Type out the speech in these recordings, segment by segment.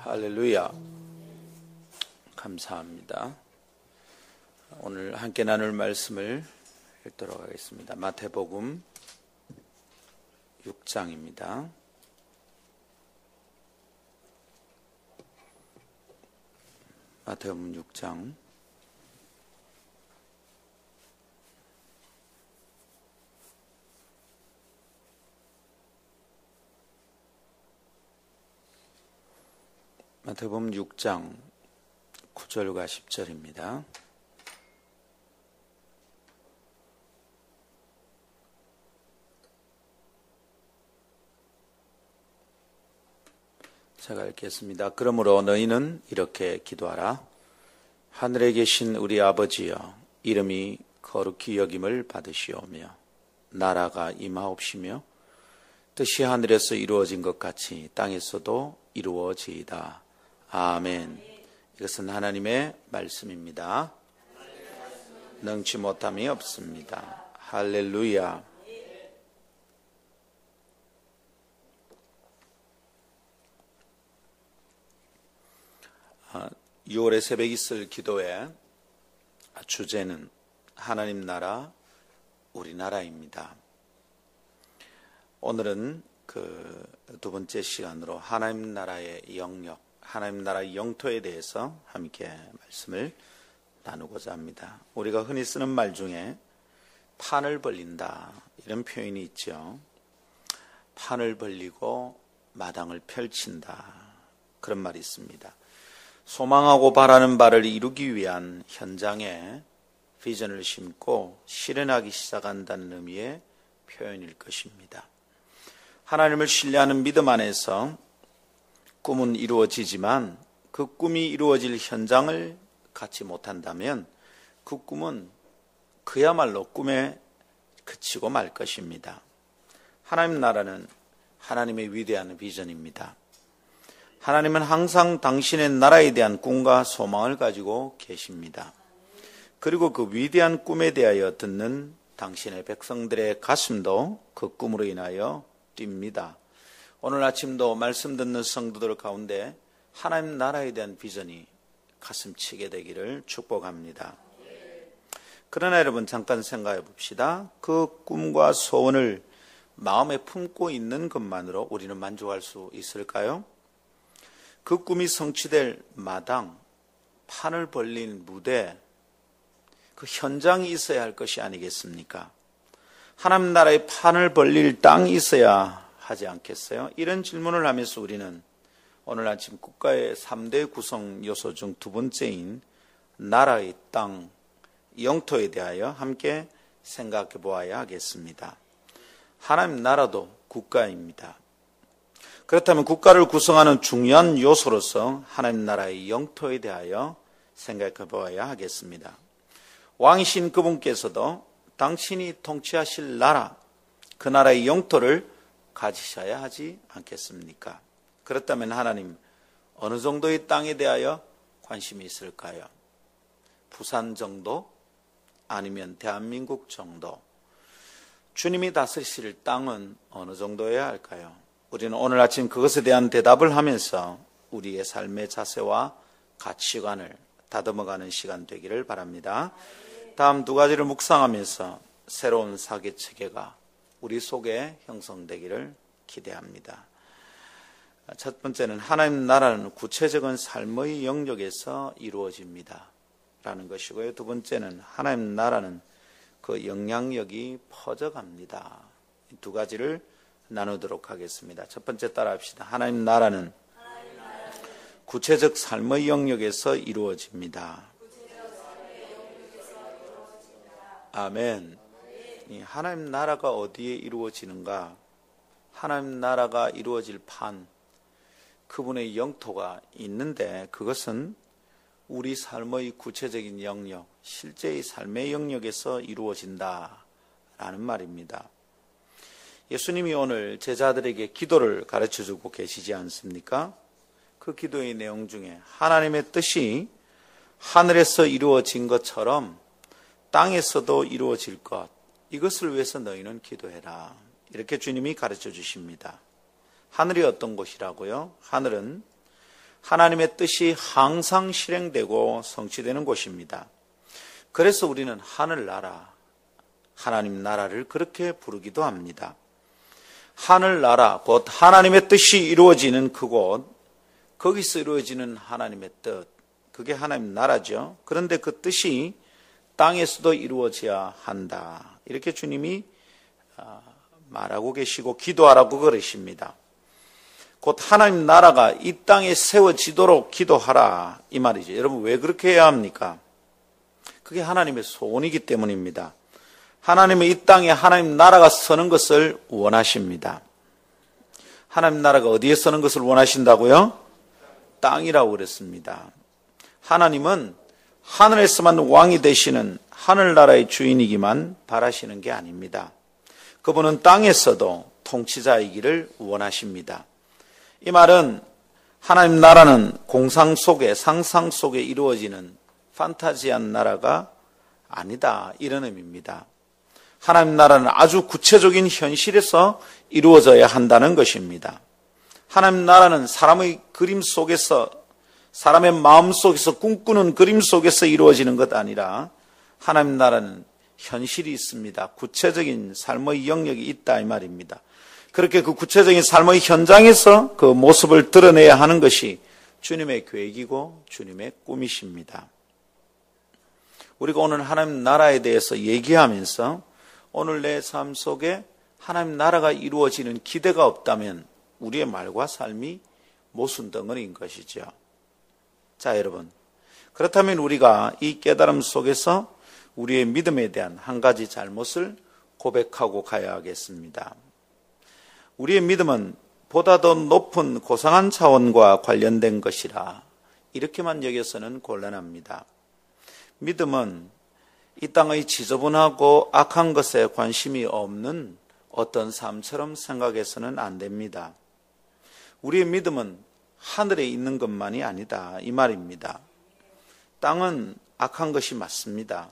할렐루야. 감사합니다. 오늘 함께 나눌 말씀을 읽도록 하겠습니다. 마태복음 6장입니다. 마태복음 6장 9절과 10절입니다. 제가 읽겠습니다. 그러므로 너희는 이렇게 기도하라. 하늘에 계신 우리 아버지여, 이름이 거룩히 여김을 받으시오며 나라가 임하옵시며 뜻이 하늘에서 이루어진 것 같이 땅에서도 이루어지이다. 아멘. 이것은 하나님의 말씀입니다. 능치 못함이 없습니다. 할렐루야. 6월의 새벽 이슬 기도의 주제는 하나님 나라, 우리나라입니다. 오늘은 두 번째 시간으로 하나님 나라의 영역, 하나님 나라의 영토에 대해서 함께 말씀을 나누고자 합니다. 우리가 흔히 쓰는 말 중에 판을 벌린다, 이런 표현이 있죠. 판을 벌리고 마당을 펼친다, 그런 말이 있습니다. 소망하고 바라는 바를 이루기 위한 현장에 비전을 심고 실현하기 시작한다는 의미의 표현일 것입니다. 하나님을 신뢰하는 믿음 안에서 꿈은 이루어지지만 그 꿈이 이루어질 현장을 갖지 못한다면 그 꿈은 그야말로 꿈에 그치고 말 것입니다. 하나님 나라는 하나님의 위대한 비전입니다. 하나님은 항상 당신의 나라에 대한 꿈과 소망을 가지고 계십니다. 그리고 그 위대한 꿈에 대하여 듣는 당신의 백성들의 가슴도 그 꿈으로 인하여 뜁니다. 오늘 아침도 말씀 듣는 성도들 가운데 하나님 나라에 대한 비전이 가슴치게 되기를 축복합니다. 그러나 여러분, 잠깐 생각해 봅시다. 그 꿈과 소원을 마음에 품고 있는 것만으로 우리는 만족할 수 있을까요? 그 꿈이 성취될 마당, 판을 벌린 무대, 그 현장이 있어야 할 것이 아니겠습니까? 하나님 나라의 판을 벌릴 땅이 있어야 하지 않겠어요? 이런 질문을 하면서 우리는 오늘 아침 국가의 3대 구성 요소 중 두 번째인 나라의 땅, 영토에 대하여 함께 생각해 보아야 하겠습니다. 하나님 나라도 국가입니다. 그렇다면 국가를 구성하는 중요한 요소로서 하나님 나라의 영토에 대하여 생각해 보아야 하겠습니다. 왕이신 그분께서도 당신이 통치하실 나라, 그 나라의 영토를 가지셔야 하지 않겠습니까? 그렇다면 하나님, 어느 정도의 땅에 대하여 관심이 있을까요? 부산 정도? 아니면 대한민국 정도? 주님이 다스리실 땅은 어느 정도여야 할까요? 우리는 오늘 아침 그것에 대한 대답을 하면서 우리의 삶의 자세와 가치관을 다듬어가는 시간 되기를 바랍니다. 다음 두 가지를 묵상하면서 새로운 사고체계가 우리 속에 형성되기를 기대합니다. 첫 번째는 하나님 나라는 구체적인 삶의 영역에서 이루어집니다 라는 것이고요. 두 번째는 하나님 나라는 그 영향력이 퍼져갑니다. 이 두 가지를 나누도록 하겠습니다. 첫 번째 따라합시다. 하나님 나라는 구체적 삶의 영역에서 이루어집니다. 아멘. 하나님 나라가 어디에 이루어지는가? 하나님 나라가 이루어질 판, 그분의 영토가 있는데 그것은 우리 삶의 구체적인 영역, 실제의 삶의 영역에서 이루어진다라는 말입니다. 예수님이 오늘 제자들에게 기도를 가르쳐주고 계시지 않습니까? 그 기도의 내용 중에 하나님의 뜻이 하늘에서 이루어진 것처럼 땅에서도 이루어질 것, 이것을 위해서 너희는 기도해라. 이렇게 주님이 가르쳐 주십니다. 하늘이 어떤 곳이라고요? 하늘은 하나님의 뜻이 항상 실행되고 성취되는 곳입니다. 그래서 우리는 하늘나라, 하나님 나라를 그렇게 부르기도 합니다. 하늘나라, 곧 하나님의 뜻이 이루어지는 그곳, 거기서 이루어지는 하나님의 뜻, 그게 하나님 나라죠. 그런데 그 뜻이 땅에서도 이루어져야 한다. 이렇게 주님이 말하고 계시고 기도하라고 그러십니다. 곧 하나님 나라가 이 땅에 세워지도록 기도하라, 이 말이죠. 여러분, 왜 그렇게 해야 합니까? 그게 하나님의 소원이기 때문입니다. 하나님의 이 땅에 하나님 나라가 서는 것을 원하십니다. 하나님 나라가 어디에 서는 것을 원하신다고요? 땅이라고 그랬습니다. 하나님은 하늘에서만 왕이 되시는 하늘나라의 주인이기만 바라시는 게 아닙니다. 그분은 땅에서도 통치자이기를 원하십니다. 이 말은 하나님 나라는 공상 속에, 상상 속에 이루어지는 판타지한 나라가 아니다, 이런 의미입니다. 하나님 나라는 아주 구체적인 현실에서 이루어져야 한다는 것입니다. 하나님 나라는 사람의 그림 속에서, 사람의 마음 속에서 꿈꾸는 그림 속에서 이루어지는 것 아니라 하나님 나라는 현실이 있습니다. 구체적인 삶의 영역이 있다, 이 말입니다. 그렇게 그 구체적인 삶의 현장에서 그 모습을 드러내야 하는 것이 주님의 계획이고 주님의 꿈이십니다. 우리가 오늘 하나님 나라에 대해서 얘기하면서 오늘 내 삶 속에 하나님 나라가 이루어지는 기대가 없다면 우리의 말과 삶이 모순덩어리인 것이죠. 자, 여러분, 그렇다면 우리가 이 깨달음 속에서 우리의 믿음에 대한 한 가지 잘못을 고백하고 가야 하겠습니다. 우리의 믿음은 보다 더 높은 고상한 차원과 관련된 것이라 이렇게만 여겨서는 곤란합니다. 믿음은 이 땅의 지저분하고 악한 것에 관심이 없는 어떤 삶처럼 생각해서는 안 됩니다. 우리의 믿음은 하늘에 있는 것만이 아니다, 이 말입니다. 땅은 악한 것이 맞습니다.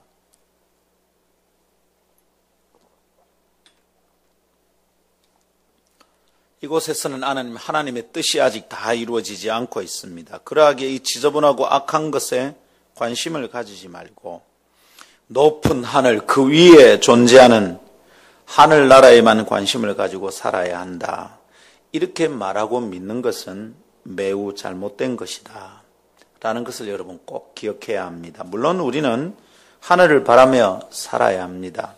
이곳에서는 하나님의 뜻이 아직 다 이루어지지 않고 있습니다. 그러하기에 이 지저분하고 악한 것에 관심을 가지지 말고 높은 하늘 그 위에 존재하는 하늘나라에만 관심을 가지고 살아야 한다. 이렇게 말하고 믿는 것은 매우 잘못된 것이다 라는 것을 여러분 꼭 기억해야 합니다. 물론 우리는 하늘을 바라며 살아야 합니다.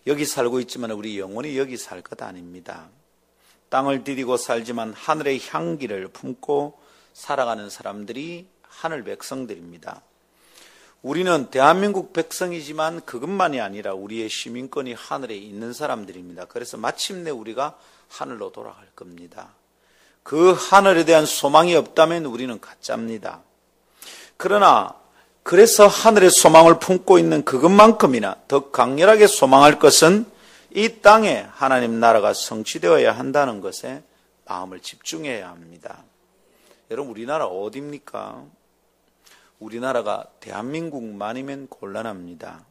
여기 살고 있지만 우리 영원히 여기 살 것 아닙니다. 땅을 디디고 살지만 하늘의 향기를 품고 살아가는 사람들이 하늘 백성들입니다. 우리는 대한민국 백성이지만 그것만이 아니라 우리의 시민권이 하늘에 있는 사람들입니다. 그래서 마침내 우리가 하늘로 돌아갈 겁니다. 그 하늘에 대한 소망이 없다면 우리는 가짜입니다. 그러나 그래서 하늘의 소망을 품고 있는 그것만큼이나 더 강렬하게 소망할 것은 이 땅에 하나님 나라가 성취되어야 한다는 것에 마음을 집중해야 합니다. 여러분, 우리나라 어디입니까? 우리나라가 대한민국만이면 곤란합니다.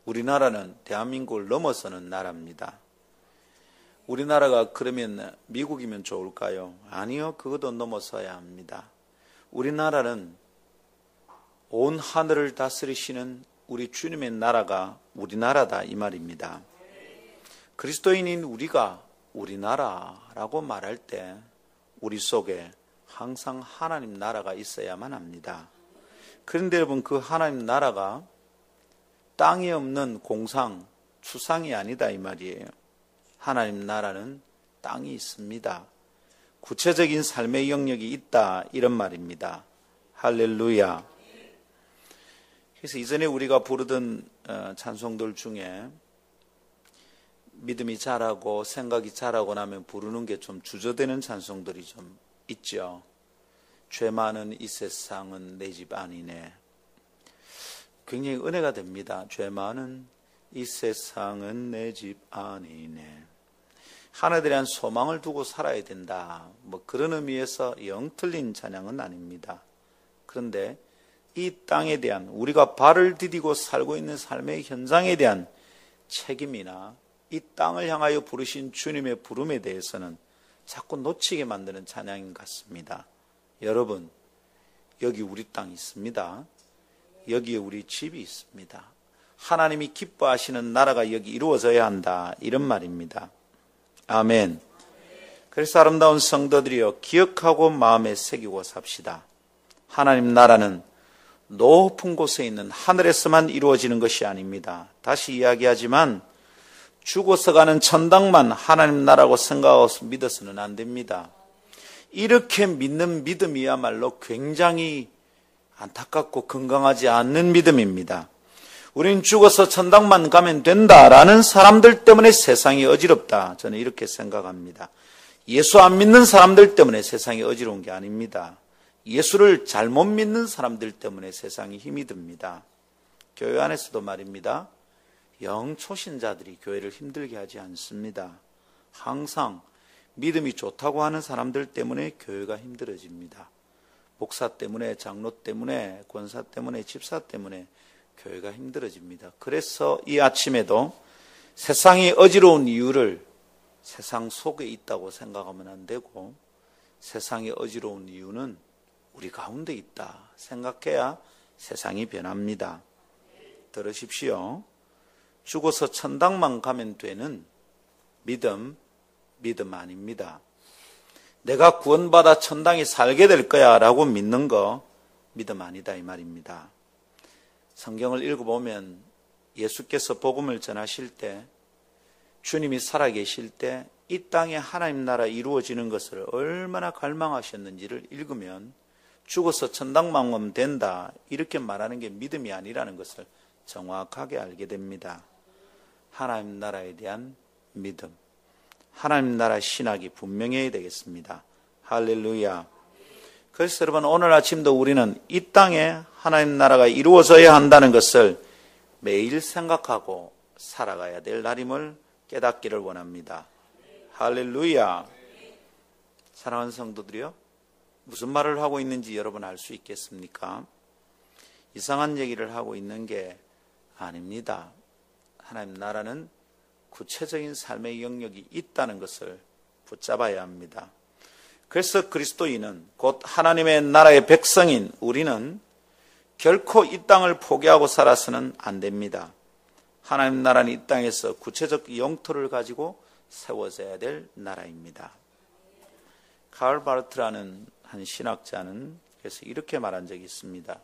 우리나라는 대한민국을 넘어서는 나라입니다. 우리나라가 그러면 미국이면 좋을까요? 아니요, 그것도 넘어서야 합니다. 우리나라는 온 하늘을 다스리시는 우리 주님의 나라가 우리나라다, 이 말입니다. 그리스도인인 우리가 우리나라라고 말할 때 우리 속에 항상 하나님 나라가 있어야만 합니다. 그런데 여러분, 그 하나님 나라가 땅에 없는 공상, 추상이 아니다, 이 말이에요. 하나님 나라는 땅이 있습니다. 구체적인 삶의 영역이 있다, 이런 말입니다. 할렐루야. 그래서 이전에 우리가 부르던 찬송들 중에 믿음이 자라고 생각이 자라고 나면 부르는 게 좀 주저되는 찬송들이 좀 있죠. 죄 많은 이 세상은 내 집 아니네. 굉장히 은혜가 됩니다. 죄 많은 이 세상은 내 집 아니네. 하나님에 대한 소망을 두고 살아야 된다. 뭐 그런 의미에서 영 틀린 찬양은 아닙니다. 그런데 이 땅에 대한, 우리가 발을 디디고 살고 있는 삶의 현장에 대한 책임이나 이 땅을 향하여 부르신 주님의 부름에 대해서는 자꾸 놓치게 만드는 찬양인 것 같습니다. 여러분, 여기 우리 땅이 있습니다. 여기에 우리 집이 있습니다. 하나님이 기뻐하시는 나라가 여기 이루어져야 한다, 이런 말입니다. 아멘. 그래서 아름다운 성도들이여, 기억하고 마음에 새기고 삽시다. 하나님 나라는 높은 곳에 있는 하늘에서만 이루어지는 것이 아닙니다. 다시 이야기하지만 죽어서 가는 천당만 하나님 나라고 생각하고 믿어서는 안 됩니다. 이렇게 믿는 믿음이야말로 굉장히 안타깝고 건강하지 않는 믿음입니다. 우린 죽어서 천당만 가면 된다라는 사람들 때문에 세상이 어지럽다, 저는 이렇게 생각합니다. 예수 안 믿는 사람들 때문에 세상이 어지러운 게 아닙니다. 예수를 잘못 믿는 사람들 때문에 세상이 힘이 듭니다. 교회 안에서도 말입니다. 영초신자들이 교회를 힘들게 하지 않습니다. 항상 믿음이 좋다고 하는 사람들 때문에 교회가 힘들어집니다. 목사 때문에, 장로 때문에, 권사 때문에, 집사 때문에 교회가 힘들어집니다. 그래서 이 아침에도 세상이 어지러운 이유를 세상 속에 있다고 생각하면 안 되고, 세상이 어지러운 이유는 우리 가운데 있다 생각해야 세상이 변합니다. 들으십시오. 죽어서 천당만 가면 되는 믿음 아닙니다. 내가 구원받아 천당에 살게 될 거야 라고 믿는 거 믿음 아니다, 이 말입니다. 성경을 읽어보면 예수께서 복음을 전하실 때, 주님이 살아계실 때 이 땅에 하나님 나라 이루어지는 것을 얼마나 갈망하셨는지를 읽으면 죽어서 천당만 가면 된다, 이렇게 말하는 게 믿음이 아니라는 것을 정확하게 알게 됩니다. 하나님 나라에 대한 믿음, 하나님 나라 신학이 분명해야 되겠습니다. 할렐루야. 그래서 여러분, 오늘 아침도 우리는 이 땅에 하나님 나라가 이루어져야 한다는 것을 매일 생각하고 살아가야 될 날임을 깨닫기를 원합니다. 할렐루야. 사랑하는 성도들이요, 무슨 말을 하고 있는지 여러분 알 수 있겠습니까? 이상한 얘기를 하고 있는 게 아닙니다. 하나님 나라는 구체적인 삶의 영역이 있다는 것을 붙잡아야 합니다. 그래서 그리스도인은, 곧 하나님의 나라의 백성인 우리는 결코 이 땅을 포기하고 살아서는 안 됩니다. 하나님 나라는 이 땅에서 구체적 영토를 가지고 세워져야 될 나라입니다. 카를 바르트라는 한 신학자는 그래서 이렇게 말한 적이 있습니다.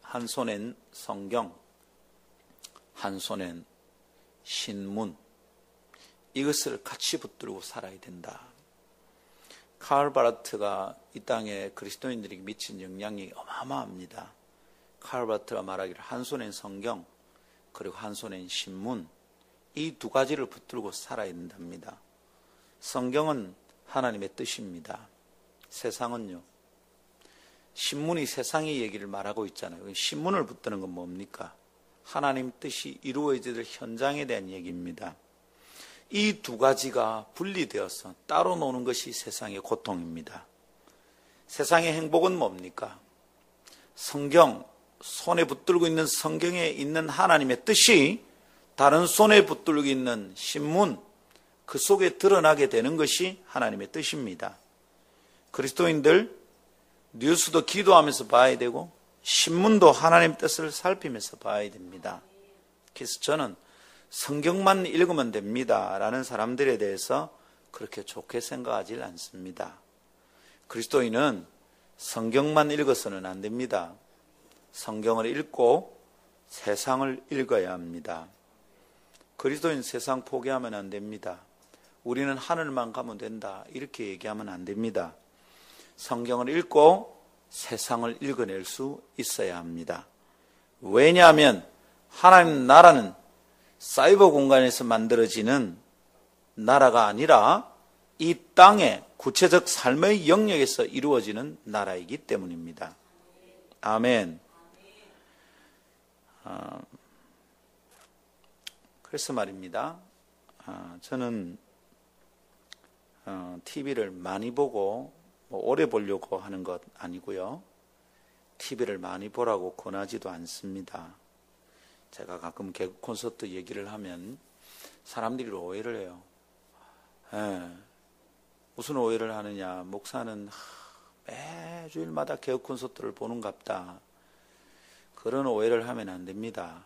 한 손엔 성경, 한 손엔 신문, 이것을 같이 붙들고 살아야 된다. 카를 바르트가 이 땅에 그리스도인들에게 미친 영향이 어마어마합니다. 카를 바르트가 말하기를 한 손엔 성경, 그리고 한 손엔 신문, 이 두 가지를 붙들고 살아야 된답니다. 성경은 하나님의 뜻입니다. 세상은요, 신문이 세상의 얘기를 말하고 있잖아요. 신문을 붙드는 건 뭡니까? 하나님 뜻이 이루어져야 될 현장에 대한 얘기입니다. 이 두 가지가 분리되어서 따로 노는 것이 세상의 고통입니다. 세상의 행복은 뭡니까? 성경, 손에 붙들고 있는 성경에 있는 하나님의 뜻이 다른 손에 붙들고 있는 신문, 그 속에 드러나게 되는 것이 하나님의 뜻입니다. 그리스도인들, 뉴스도 기도하면서 봐야 되고 신문도 하나님의 뜻을 살피면서 봐야 됩니다. 그래서 저는 성경만 읽으면 됩니다 라는 사람들에 대해서 그렇게 좋게 생각하지 않습니다. 그리스도인은 성경만 읽어서는 안 됩니다. 성경을 읽고 세상을 읽어야 합니다. 그리스도인 세상 포기하면 안 됩니다. 우리는 하늘만 가면 된다, 이렇게 얘기하면 안 됩니다. 성경을 읽고 세상을 읽어낼 수 있어야 합니다. 왜냐하면 하나님 나라는 사이버 공간에서 만들어지는 나라가 아니라 이 땅의 구체적 삶의 영역에서 이루어지는 나라이기 때문입니다. 아멘. 그래서 말입니다. 저는 TV를 많이 보고 오래 보려고 하는 것 아니고요. TV를 많이 보라고 권하지도 않습니다. 제가 가끔 개그 콘서트 얘기를 하면 사람들이 오해를 해요. 무슨 오해를 하느냐? 목사는 매주일마다 개혁 콘서트를 보는갑다. 그런 오해를 하면 안 됩니다.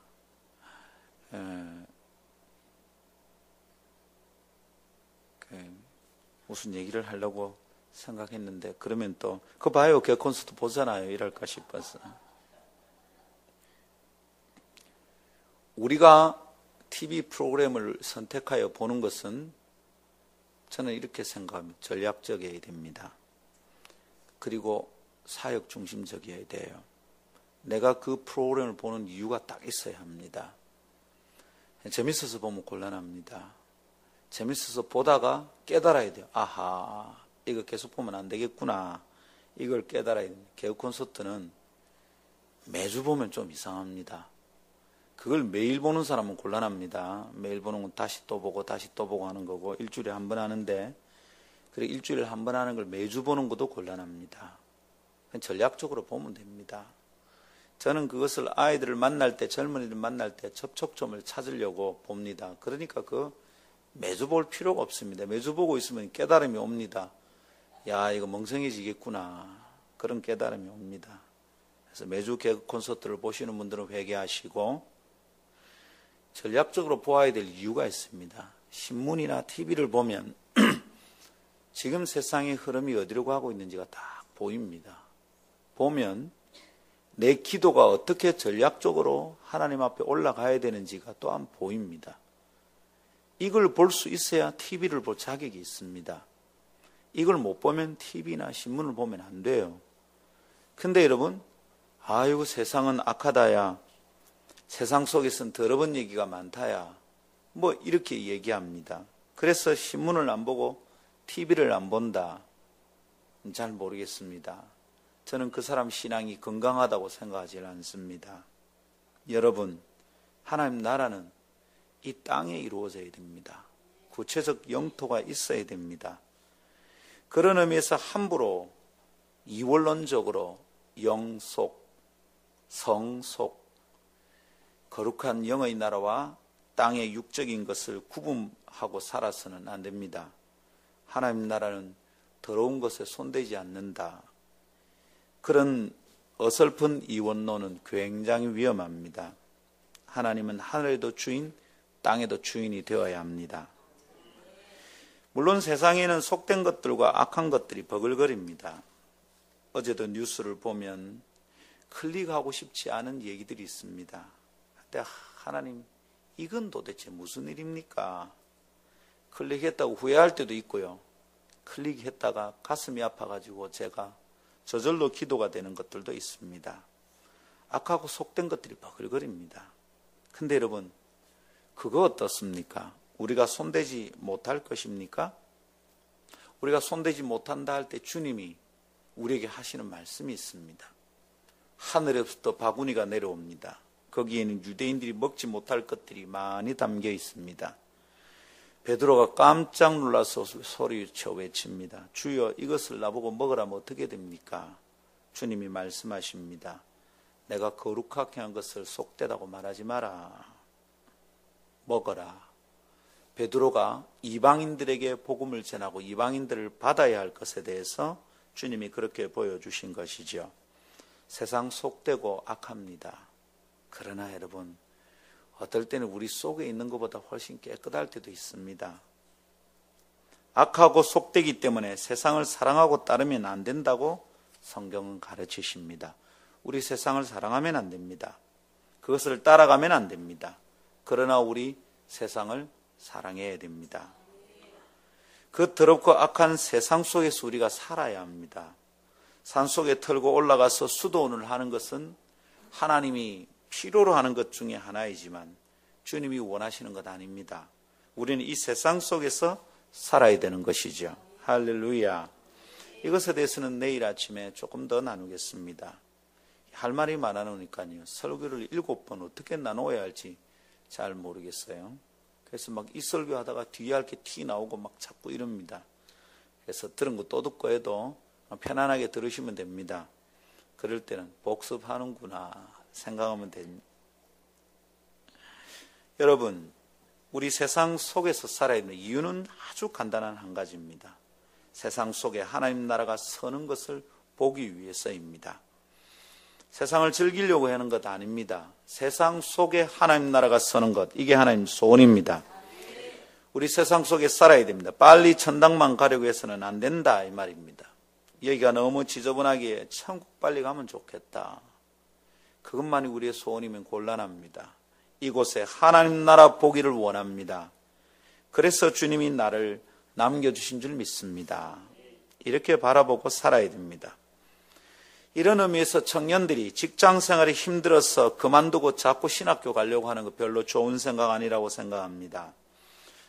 무슨 얘기를 하려고 생각했는데, 그러면 또 그거 봐요, 개혁 콘서트 보잖아요, 이럴까 싶어서. 우리가 TV 프로그램을 선택하여 보는 것은 저는 이렇게 생각합니다. 전략적이어야 됩니다. 그리고 사역 중심적이어야 돼요. 내가 그 프로그램을 보는 이유가 딱 있어야 합니다. 재밌어서 보면 곤란합니다. 재밌어서 보다가 깨달아야 돼요. 아하, 이거 계속 보면 안 되겠구나. 이걸 깨달아야 됩니다. 개혁 콘서트는 매주 보면 좀 이상합니다. 그걸 매일 보는 사람은 곤란합니다. 매일 보는 건 다시 또 보고 다시 또 보고 하는 거고, 일주일에 한 번 하는데, 그래 일주일에 한 번 하는 걸 매주 보는 것도 곤란합니다. 전략적으로 보면 됩니다. 저는 그것을 아이들을 만날 때, 젊은이들 만날 때 접촉점을 찾으려고 봅니다. 그러니까 매주 볼 필요가 없습니다. 매주 보고 있으면 깨달음이 옵니다. 야, 이거 멍청해지겠구나. 그런 깨달음이 옵니다. 그래서 매주 개혁 콘서트를 보시는 분들은 회개하시고, 전략적으로 보아야 될 이유가 있습니다. 신문이나 TV를 보면 지금 세상의 흐름이 어디로 가고 있는지가 딱 보입니다. 보면 내 기도가 어떻게 전략적으로 하나님 앞에 올라가야 되는지가 또한 보입니다. 이걸 볼 수 있어야 TV를 볼 자격이 있습니다. 이걸 못 보면 TV나 신문을 보면 안 돼요. 근데 여러분, 아이고 세상은 악하다야, 세상 속에선 더러운 얘기가 많다야, 뭐 이렇게 얘기합니다. 그래서 신문을 안 보고 TV를 안 본다. 잘 모르겠습니다. 저는 그 사람 신앙이 건강하다고 생각하지 않습니다. 여러분, 하나님 나라는 이 땅에 이루어져야 됩니다. 구체적 영토가 있어야 됩니다. 그런 의미에서 함부로 이원론적으로 영속, 성속, 거룩한 영의 나라와 땅의 육적인 것을 구분하고 살아서는 안 됩니다. 하나님 나라는 더러운 것에 손대지 않는다. 그런 어설픈 이원론은 굉장히 위험합니다. 하나님은 하늘에도 주인, 땅에도 주인이 되어야 합니다. 물론 세상에는 속된 것들과 악한 것들이 버글거립니다. 어제도 뉴스를 보면 클릭하고 싶지 않은 얘기들이 있습니다. 근데 하나님, 이건 도대체 무슨 일입니까? 클릭했다고 후회할 때도 있고요. 클릭했다가 가슴이 아파가지고 제가 저절로 기도가 되는 것들도 있습니다. 악하고 속된 것들이 버글거립니다. 근데 여러분, 그거 어떻습니까? 우리가 손대지 못할 것입니까? 우리가 손대지 못한다 할 때 주님이 우리에게 하시는 말씀이 있습니다. 하늘에부터 바구니가 내려옵니다. 거기에는 유대인들이 먹지 못할 것들이 많이 담겨 있습니다. 베드로가 깜짝 놀라서 소리쳐 외칩니다. 주여, 이것을 나보고 먹으라면 어떻게 됩니까? 주님이 말씀하십니다. 내가 거룩하게 한 것을 속되다고 말하지 마라. 먹어라. 베드로가 이방인들에게 복음을 전하고 이방인들을 받아야 할 것에 대해서 주님이 그렇게 보여주신 것이죠. 세상 속되고 악합니다. 그러나 여러분, 어떨 때는 우리 속에 있는 것보다 훨씬 깨끗할 때도 있습니다. 악하고 속되기 때문에 세상을 사랑하고 따르면 안 된다고 성경은 가르치십니다. 우리 세상을 사랑하면 안 됩니다. 그것을 따라가면 안 됩니다. 그러나 우리 세상을 사랑해야 됩니다. 그 더럽고 악한 세상 속에서 우리가 살아야 합니다. 산속에 털고 올라가서 수도원을 하는 것은 하나님이 필요로 하는 것 중에 하나이지만 주님이 원하시는 것 아닙니다. 우리는 이 세상 속에서 살아야 되는 것이죠. 할렐루야. 이것에 대해서는 내일 아침에 조금 더 나누겠습니다. 할 말이 많아 놓으니까요. 설교를 7번 어떻게 나눠야 할지 잘 모르겠어요. 그래서 막 이 설교하다가 뒤에 할 게 티 나오고 막 자꾸 이럽니다. 그래서 들은 거 또 듣고 해도 편안하게 들으시면 됩니다. 그럴 때는 복습하는구나 생각하면 됩니다. 여러분, 우리 세상 속에서 살아야 하는 이유는 아주 간단한 한 가지입니다. 세상 속에 하나님 나라가 서는 것을 보기 위해서입니다. 세상을 즐기려고 하는 것 아닙니다. 세상 속에 하나님 나라가 서는 것, 이게 하나님 소원입니다. 우리 세상 속에 살아야 됩니다. 빨리 천당만 가려고 해서는 안 된다 이 말입니다. 여기가 너무 지저분하기에 천국 빨리 가면 좋겠다. 그것만이 우리의 소원이면 곤란합니다. 이곳에 하나님 나라 보기를 원합니다. 그래서 주님이 나를 남겨주신 줄 믿습니다. 이렇게 바라보고 살아야 됩니다. 이런 의미에서 청년들이 직장 생활이 힘들어서 그만두고 자꾸 신학교 가려고 하는 거 별로 좋은 생각 아니라고 생각합니다.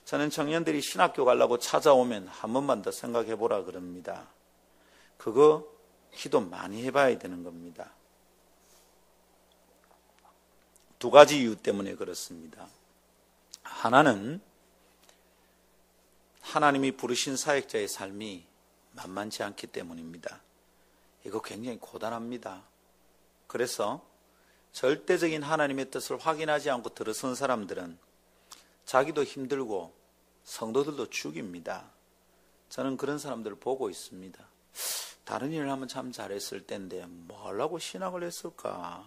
저는 청년들이 신학교 가려고 찾아오면 한 번만 더 생각해 보라 그럽니다. 그거 기도 많이 해봐야 되는 겁니다. 두 가지 이유 때문에 그렇습니다. 하나는 하나님이 부르신 사역자의 삶이 만만치 않기 때문입니다. 이거 굉장히 고단합니다. 그래서 절대적인 하나님의 뜻을 확인하지 않고 들어선 사람들은 자기도 힘들고 성도들도 죽입니다. 저는 그런 사람들을 보고 있습니다. 다른 일을 하면 참 잘했을 텐데 뭐 하려고 신학을 했을까?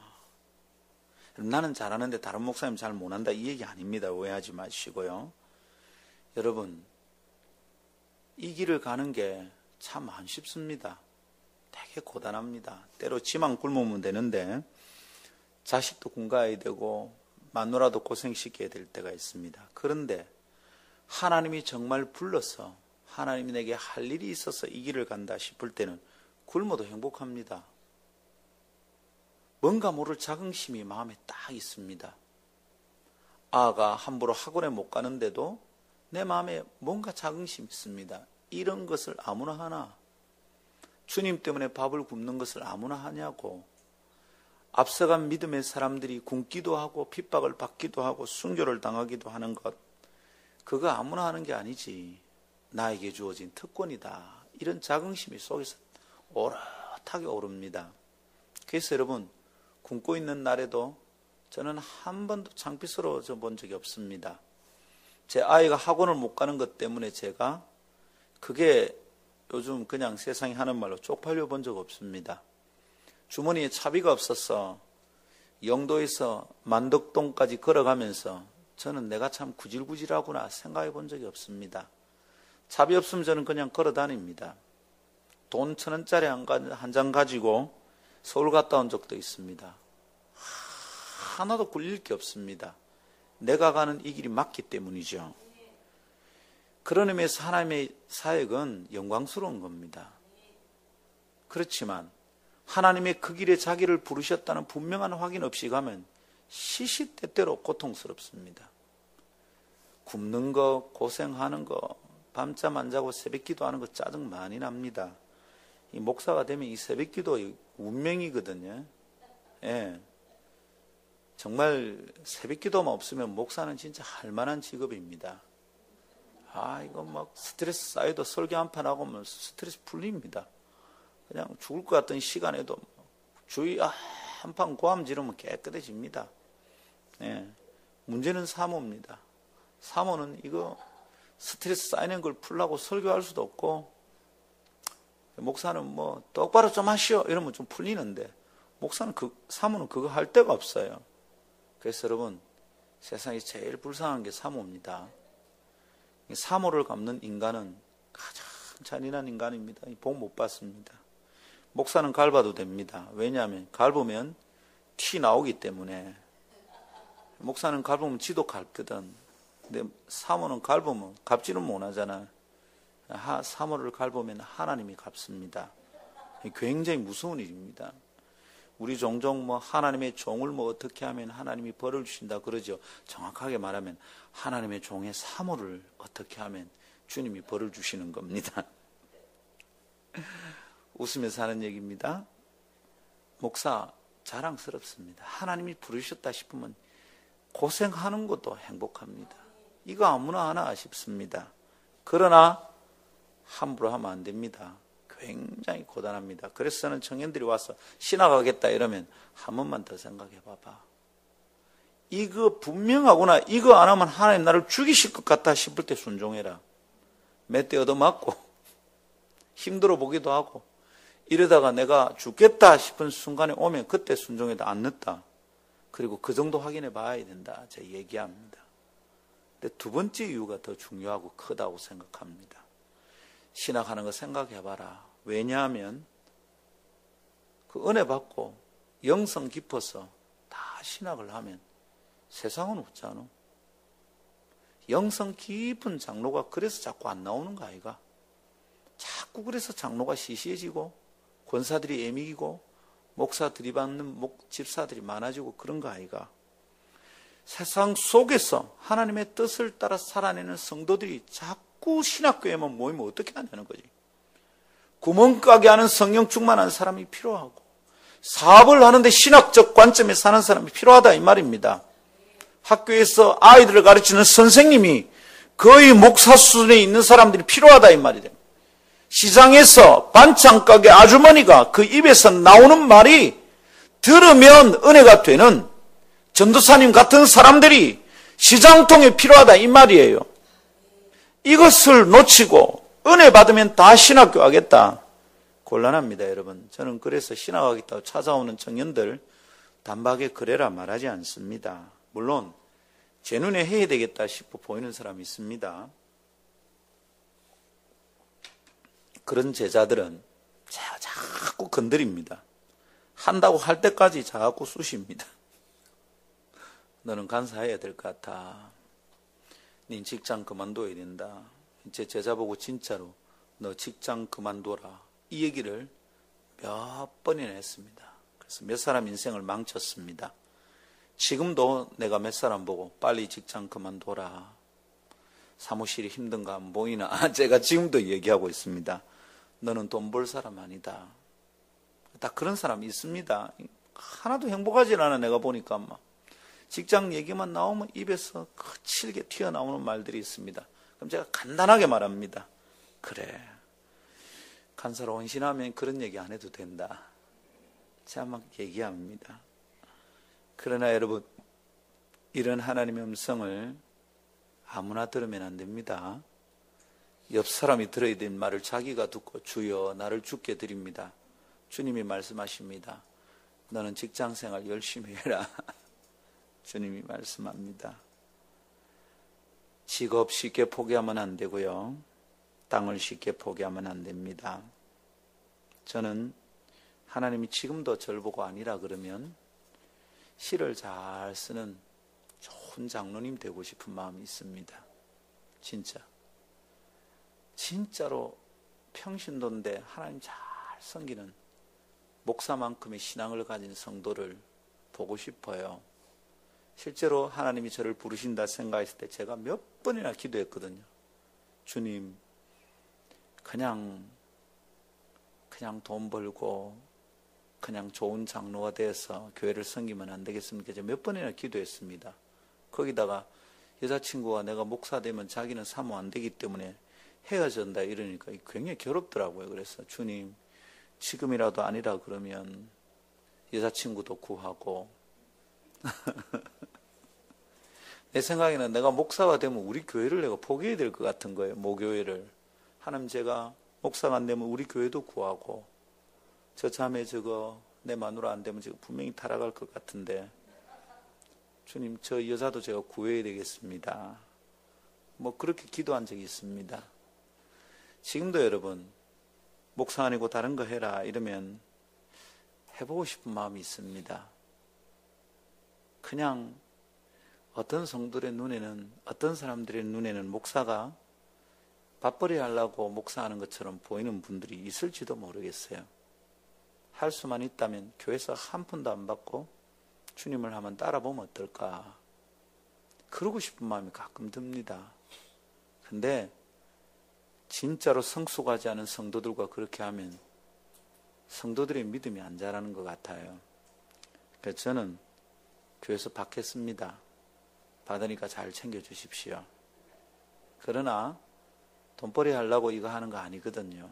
나는 잘하는데 다른 목사님 잘 못한다 이 얘기 아닙니다. 오해하지 마시고요. 여러분, 이 길을 가는 게 참 안 쉽습니다. 되게 고단합니다. 때로 지만 굶으면 되는데 자식도 굶가야 되고 마누라도 고생시켜야 될 때가 있습니다. 그런데 하나님이 정말 불러서 하나님이 내게 할 일이 있어서 이 길을 간다 싶을 때는 굶어도 행복합니다. 뭔가 모를 자긍심이 마음에 딱 있습니다. 아가 함부로 학원에 못 가는데도 내 마음에 뭔가 자긍심이 있습니다. 이런 것을 아무나 하나, 주님 때문에 밥을 굶는 것을 아무나 하냐고. 앞서간 믿음의 사람들이 굶기도 하고 핍박을 받기도 하고 순교를 당하기도 하는 것, 그거 아무나 하는 게 아니지. 나에게 주어진 특권이다. 이런 자긍심이 속에서 오롯하게 오릅니다. 그래서 여러분, 굶고 있는 날에도 저는 한 번도 창피스러워져 본 적이 없습니다. 제 아이가 학원을 못 가는 것 때문에 제가 그게 요즘 그냥 세상이 하는 말로 쪽팔려 본 적 없습니다. 주머니에 차비가 없어서 영도에서 만덕동까지 걸어가면서 저는 내가 참 구질구질하구나 생각해 본 적이 없습니다. 차비 없으면 저는 그냥 걸어 다닙니다. 돈 1,000원짜리 한 장 가지고 서울 갔다 온 적도 있습니다. 하나도 굴릴 게 없습니다. 내가 가는 이 길이 맞기 때문이죠. 그런 의미에서 하나님의 사역은 영광스러운 겁니다. 그렇지만 하나님의 그 길에 자기를 부르셨다는 분명한 확인 없이 가면 시시때때로 고통스럽습니다. 굶는 거, 고생하는 거, 밤잠 안 자고 새벽 기도하는 거 짜증 많이 납니다. 이 목사가 되면 이 새벽 기도 운명이거든요. 예. 정말 새벽 기도만 없으면 목사는 진짜 할 만한 직업입니다. 이거 막 스트레스 쌓여도 설교 한 판 하고 오면 스트레스 풀립니다. 그냥 죽을 것 같은 시간에도 주의 한 판 고함 지르면 깨끗해집니다. 예. 문제는 사모입니다. 사모는 이거 스트레스 쌓이는 걸 풀라고 설교할 수도 없고, 목사는 뭐 똑바로 좀 하시오 이러면 좀 풀리는데, 목사는 사모는 그거 할 데가 없어요. 그래서 여러분, 세상에 제일 불쌍한 게 사모입니다. 사모를 갚는 인간은 가장 잔인한 인간입니다. 복 못 받습니다. 목사는 갚아도 됩니다. 왜냐하면 갚으면 티 나오기 때문에. 목사는 갚으면 지도 갚거든. 근데 사모는 갚으면 갚지는 못하잖아. 사모를 갚으면 하나님이 갚습니다. 굉장히 무서운 일입니다. 우리 종종 하나님의 종을 어떻게 하면 하나님이 벌을 주신다 그러죠. 정확하게 말하면 하나님의 종의 사모를 어떻게 하면 주님이 벌을 주시는 겁니다. 웃으면서 하는 얘기입니다. 목사 자랑스럽습니다. 하나님이 부르셨다 싶으면 고생하는 것도 행복합니다. 이거 아무나 하나 싶습니다. 그러나 함부로 하면 안 됩니다. 굉장히 고단합니다. 그래서 저는 청년들이 와서 신학하겠다 이러면 한 번만 더 생각해 봐봐. 이거 분명하구나. 이거 안 하면 하나님 나를 죽이실 것 같다 싶을 때 순종해라. 몇 대 얻어맞고 힘들어 보기도 하고 이러다가 내가 죽겠다 싶은 순간에 오면 그때 순종해도 안 늦다. 그리고 그 정도 확인해 봐야 된다. 제가 얘기합니다. 근데 두 번째 이유가 더 중요하고 크다고 생각합니다. 신학하는 거 생각해 봐라. 왜냐하면 그 은혜 받고 영성 깊어서 다 신학을 하면 세상은 없잖아. 영성 깊은 장로가 그래서 자꾸 안 나오는 거 아이가? 자꾸 그래서 장로가 시시해지고 권사들이 애미기고 목사 들이받는 집사들이 많아지고 그런 거 아이가? 세상 속에서 하나님의 뜻을 따라 살아내는 성도들이 자꾸 신학교에만 모이면 어떻게 하냐는 거지. 구멍가게 하는 성령 충만한 사람이 필요하고 사업을 하는데 신학적 관점에 사는 사람이 필요하다 이 말입니다. 학교에서 아이들을 가르치는 선생님이 거의 목사 수준에 있는 사람들이 필요하다 이 말이에요. 시장에서 반찬가게 아주머니가 그 입에서 나오는 말이 들으면 은혜가 되는 전도사님 같은 사람들이 시장통에 필요하다 이 말이에요. 이것을 놓치고 은혜 받으면 다 신학교 하겠다. 곤란합니다, 여러분. 저는 그래서 신학하겠다고 찾아오는 청년들 단박에 그래라 말하지 않습니다. 물론 제 눈에 해야 되겠다 싶어 보이는 사람이 있습니다. 그런 제자들은 제가 자꾸 건드립니다. 한다고 할 때까지 자꾸 쑤십니다. 너는 간사해야 될 것 같아. 네 직장 그만둬야 된다. 제 제자 보고 진짜로 너 직장 그만둬라. 이 얘기를 몇 번이나 했습니다. 그래서 몇 사람 인생을 망쳤습니다. 지금도 내가 몇 사람 보고 빨리 직장 그만둬라. 사무실이 힘든가 안 보이나. 제가 지금도 얘기하고 있습니다. 너는 돈 벌 사람 아니다. 딱 그런 사람이 있습니다. 하나도 행복하지 않아 내가 보니까 막. 직장 얘기만 나오면 입에서 거칠게 튀어나오는 말들이 있습니다. 그럼 제가 간단하게 말합니다. 그래, 간사로 헌신하면 그런 얘기 안 해도 된다. 제가 막 얘기합니다. 그러나 여러분, 이런 하나님의 음성을 아무나 들으면 안 됩니다. 옆 사람이 들어야 될 말을 자기가 듣고 주여 나를 주께 드립니다. 주님이 말씀하십니다. 너는 직장생활 열심히 해라. 주님이 말씀합니다. 직업 쉽게 포기하면 안 되고요. 땅을 쉽게 포기하면 안 됩니다. 저는 하나님이 지금도 저를 보고 아니라 그러면 시를 잘 쓰는 좋은 장로님 되고 싶은 마음이 있습니다. 진짜로 평신도인데 하나님 잘 섬기는 목사만큼의 신앙을 가진 성도를 보고 싶어요. 실제로 하나님이 저를 부르신다 생각했을 때 제가 몇 번이나 기도했거든요. 주님, 그냥 돈 벌고 그냥 좋은 장로가 돼서 교회를 섬기면 안 되겠습니까? 제가 몇 번이나 기도했습니다. 거기다가 여자친구가 내가 목사 되면 자기는 사모 안 되기 때문에 헤어진다 이러니까 굉장히 괴롭더라고요. 그래서 주님, 지금이라도 아니라 그러면 여자친구도 구하고 내 생각에는 내가 목사가 되면 우리 교회를 내가 포기해야 될 것 같은 거예요. 모교회를. 하나님, 제가 목사가 안 되면 우리 교회도 구하고 저 자매 저거 내 마누라 안 되면 제가 분명히 타락할 것 같은데 주님, 저 여자도 제가 구해야 되겠습니다. 뭐 그렇게 기도한 적이 있습니다. 지금도 여러분, 목사 아니고 다른 거 해라 이러면 해보고 싶은 마음이 있습니다. 그냥 어떤 성도의 눈에는, 어떤 사람들의 눈에는 목사가 밥벌이 하려고 목사하는 것처럼 보이는 분들이 있을지도 모르겠어요. 할 수만 있다면 교회에서 한 푼도 안 받고 주님을 한번 따라보면 어떨까. 그러고 싶은 마음이 가끔 듭니다. 근데 진짜로 성숙하지 않은 성도들과 그렇게 하면 성도들의 믿음이 안 자라는 것 같아요. 그래서 저는 교회에서 받겠습니다. 받으니까 잘 챙겨주십시오. 그러나 돈벌이 하려고 이거 하는 거 아니거든요.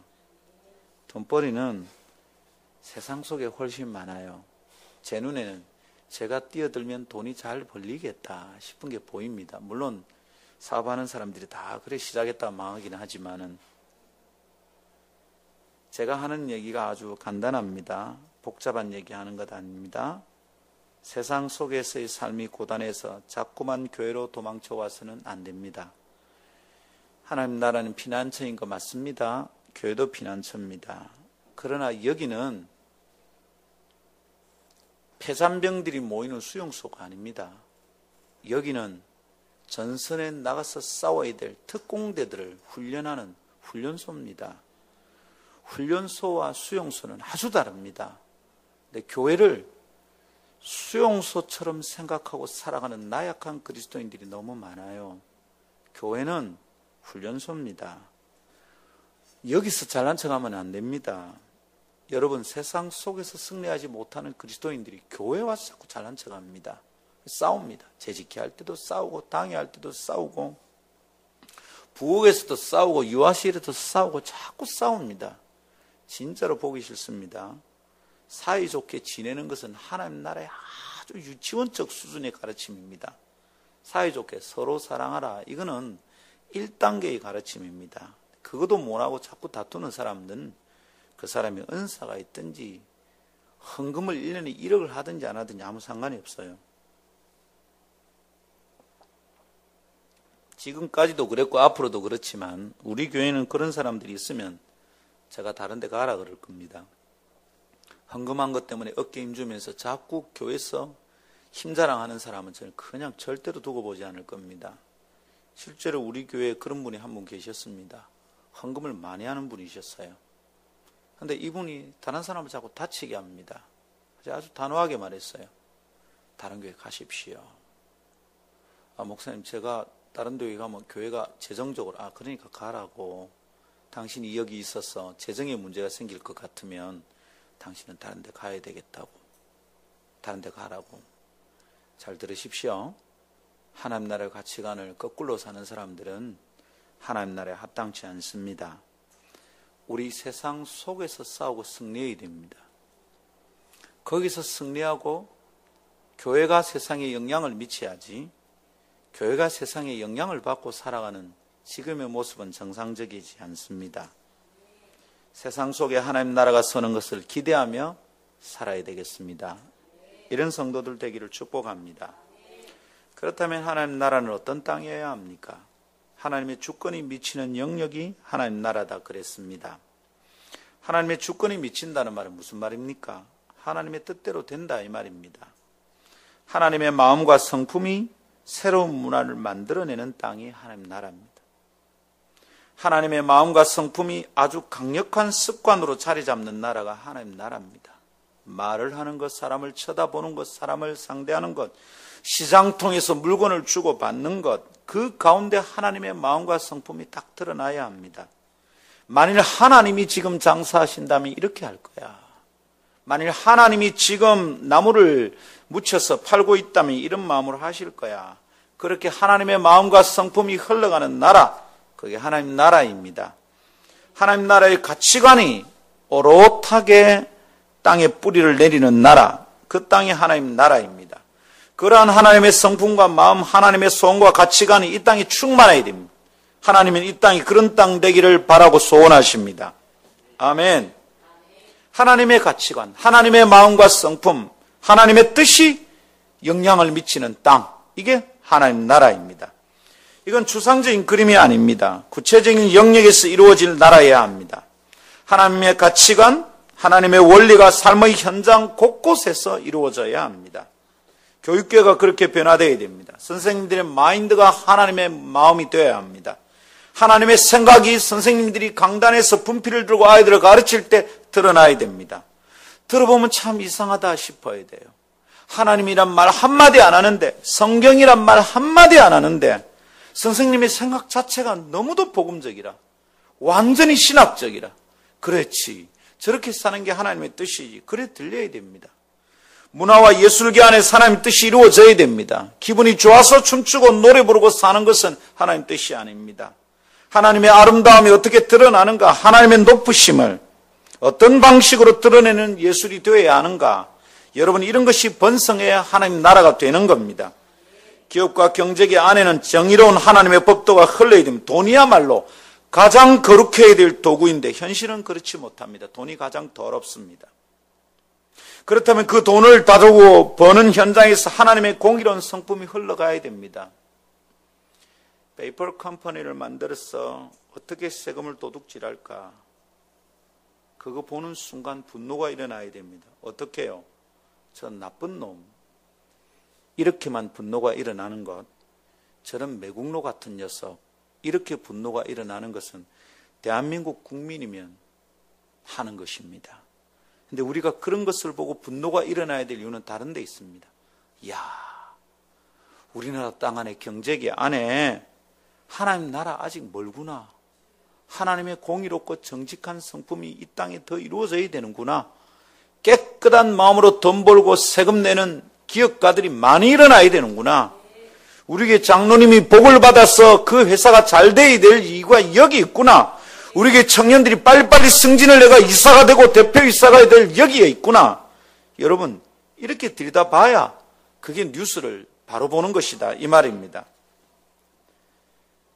돈벌이는 세상 속에 훨씬 많아요. 제 눈에는 제가 뛰어들면 돈이 잘 벌리겠다 싶은 게 보입니다. 물론 사업하는 사람들이 다 그래 시작했다 망하긴 하지만은 제가 하는 얘기가 아주 간단합니다. 복잡한 얘기하는 것 아닙니다. 세상 속에서의 삶이 고단해서 자꾸만 교회로 도망쳐 와서는 안 됩니다. 하나님 나라는 피난처인 거 맞습니다. 교회도 피난처입니다. 그러나 여기는 폐잔병들이 모이는 수용소가 아닙니다. 여기는 전선에 나가서 싸워야 될 특공대들을 훈련하는 훈련소입니다. 훈련소와 수용소는 아주 다릅니다. 근데 교회를 수용소처럼 생각하고 살아가는 나약한 그리스도인들이 너무 많아요. 교회는 훈련소입니다. 여기서 잘난 척하면 안 됩니다. 여러분, 세상 속에서 승리하지 못하는 그리스도인들이 교회 와서 자꾸 잘난 척합니다. 싸웁니다. 재직기 할 때도 싸우고, 당회할 때도 싸우고, 부엌에서도 싸우고, 유아실에도 싸우고, 자꾸 싸웁니다. 진짜로 보기 싫습니다. 사이좋게 지내는 것은 하나님 나라의 아주 유치원적 수준의 가르침입니다. 사이좋게 서로 사랑하라. 이거는 1단계의 가르침입니다. 그것도 못하고 자꾸 다투는 사람들은 그 사람이 은사가 있든지 헌금을 1년에 1억을 하든지 안 하든지 아무 상관이 없어요. 지금까지도 그랬고 앞으로도 그렇지만 우리 교회는 그런 사람들이 있으면 제가 다른 데 가라 그럴 겁니다. 헌금한 것 때문에 어깨 힘주면서 자꾸 교회에서 힘자랑하는 사람은 저는 그냥 절대로 두고 보지 않을 겁니다. 실제로 우리 교회에 그런 분이 한 분 계셨습니다. 헌금을 많이 하는 분이셨어요. 그런데 이분이 다른 사람을 자꾸 다치게 합니다. 아주 단호하게 말했어요. 다른 교회 가십시오. 목사님, 제가 다른 교회 가면 교회가 재정적으로 그러니까 가라고. 당신이 여기 있어서 재정에 문제가 생길 것 같으면 당신은 다른 데 가야 되겠다고. 다른 데 가라고. 잘 들으십시오. 하나님 나라의 가치관을 거꾸로 사는 사람들은 하나님 나라에 합당치 않습니다. 우리 세상 속에서 싸우고 승리해야 됩니다. 거기서 승리하고 교회가 세상에 영향을 미쳐야지, 교회가 세상에 영향을 받고 살아가는 지금의 모습은 정상적이지 않습니다. 세상 속에 하나님 나라가 서는 것을 기대하며 살아야 되겠습니다. 이런 성도들 되기를 축복합니다. 그렇다면 하나님 나라는 어떤 땅이어야 합니까? 하나님의 주권이 미치는 영역이 하나님 나라다 그랬습니다. 하나님의 주권이 미친다는 말은 무슨 말입니까? 하나님의 뜻대로 된다 이 말입니다. 하나님의 마음과 성품이 새로운 문화를 만들어내는 땅이 하나님 나라입니다. 하나님의 마음과 성품이 아주 강력한 습관으로 자리 잡는 나라가 하나님 나라입니다. 말을 하는 것, 사람을 쳐다보는 것, 사람을 상대하는 것, 시장 통해서 물건을 주고 받는 것, 그 가운데 하나님의 마음과 성품이 딱 드러나야 합니다. 만일 하나님이 지금 장사하신다면 이렇게 할 거야. 만일 하나님이 지금 나무를 묻혀서 팔고 있다면 이런 마음으로 하실 거야. 그렇게 하나님의 마음과 성품이 흘러가는 나라, 그게 하나님 나라입니다. 하나님 나라의 가치관이 오롯하게 땅에 뿌리를 내리는 나라, 그 땅이 하나님 나라입니다. 그러한 하나님의 성품과 마음, 하나님의 소원과 가치관이 이 땅에 충만해야 됩니다. 하나님은 이 땅이 그런 땅 되기를 바라고 소원하십니다. 아멘. 하나님의 가치관, 하나님의 마음과 성품, 하나님의 뜻이 영향을 미치는 땅, 이게 하나님 나라입니다. 이건 추상적인 그림이 아닙니다. 구체적인 영역에서 이루어질 나라여야 합니다. 하나님의 가치관, 하나님의 원리가 삶의 현장 곳곳에서 이루어져야 합니다. 교육계가 그렇게 변화되어야 됩니다. 선생님들의 마인드가 하나님의 마음이 되어야 합니다. 하나님의 생각이 선생님들이 강단에서 분필을 들고 아이들을 가르칠 때 드러나야 됩니다. 들어보면 참 이상하다 싶어야 돼요. 하나님이란 말 한마디 안 하는데, 성경이란 말 한마디 안 하는데 선생님의 생각 자체가 너무도 복음적이라, 완전히 신학적이라. 그렇지, 저렇게 사는 게 하나님의 뜻이지. 그래 들려야 됩니다. 문화와 예술계 안에 하나님의 뜻이 이루어져야 됩니다. 기분이 좋아서 춤추고 노래 부르고 사는 것은 하나님의 뜻이 아닙니다. 하나님의 아름다움이 어떻게 드러나는가, 하나님의 높으심을 어떤 방식으로 드러내는 예술이 되어야 하는가, 여러분 이런 것이 번성해야 하나님 나라가 되는 겁니다. 기업과 경제계 안에는 정의로운 하나님의 법도가 흘러야 됩니다. 돈이야말로 가장 거룩해야 될 도구인데 현실은 그렇지 못합니다. 돈이 가장 더럽습니다. 그렇다면 그 돈을 다루고 버는 현장에서 하나님의 공의로운 성품이 흘러가야 됩니다. 페이퍼 컴퍼니를 만들어서 어떻게 세금을 도둑질할까? 그거 보는 순간 분노가 일어나야 됩니다. 어떻게 해요? 저 나쁜 놈. 이렇게만 분노가 일어나는 것, 저런 매국노 같은 녀석, 이렇게 분노가 일어나는 것은 대한민국 국민이면 하는 것입니다. 근데 우리가 그런 것을 보고 분노가 일어나야 될 이유는 다른 데 있습니다. 이야, 우리나라 땅 안에 경제계 안에 하나님 나라 아직 멀구나. 하나님의 공의롭고 정직한 성품이 이 땅에 더 이루어져야 되는구나. 깨끗한 마음으로 돈 벌고 세금 내는 기업가들이 많이 일어나야 되는구나. 우리에게 장로님이 복을 받아서 그 회사가 잘 돼야 될 이유가 여기 있구나. 우리에게 청년들이 빨리빨리 승진을 해가 이사가 되고 대표이사가 될 여기에 있구나. 여러분, 이렇게 들여다봐야 그게 뉴스를 바로 보는 것이다, 이 말입니다.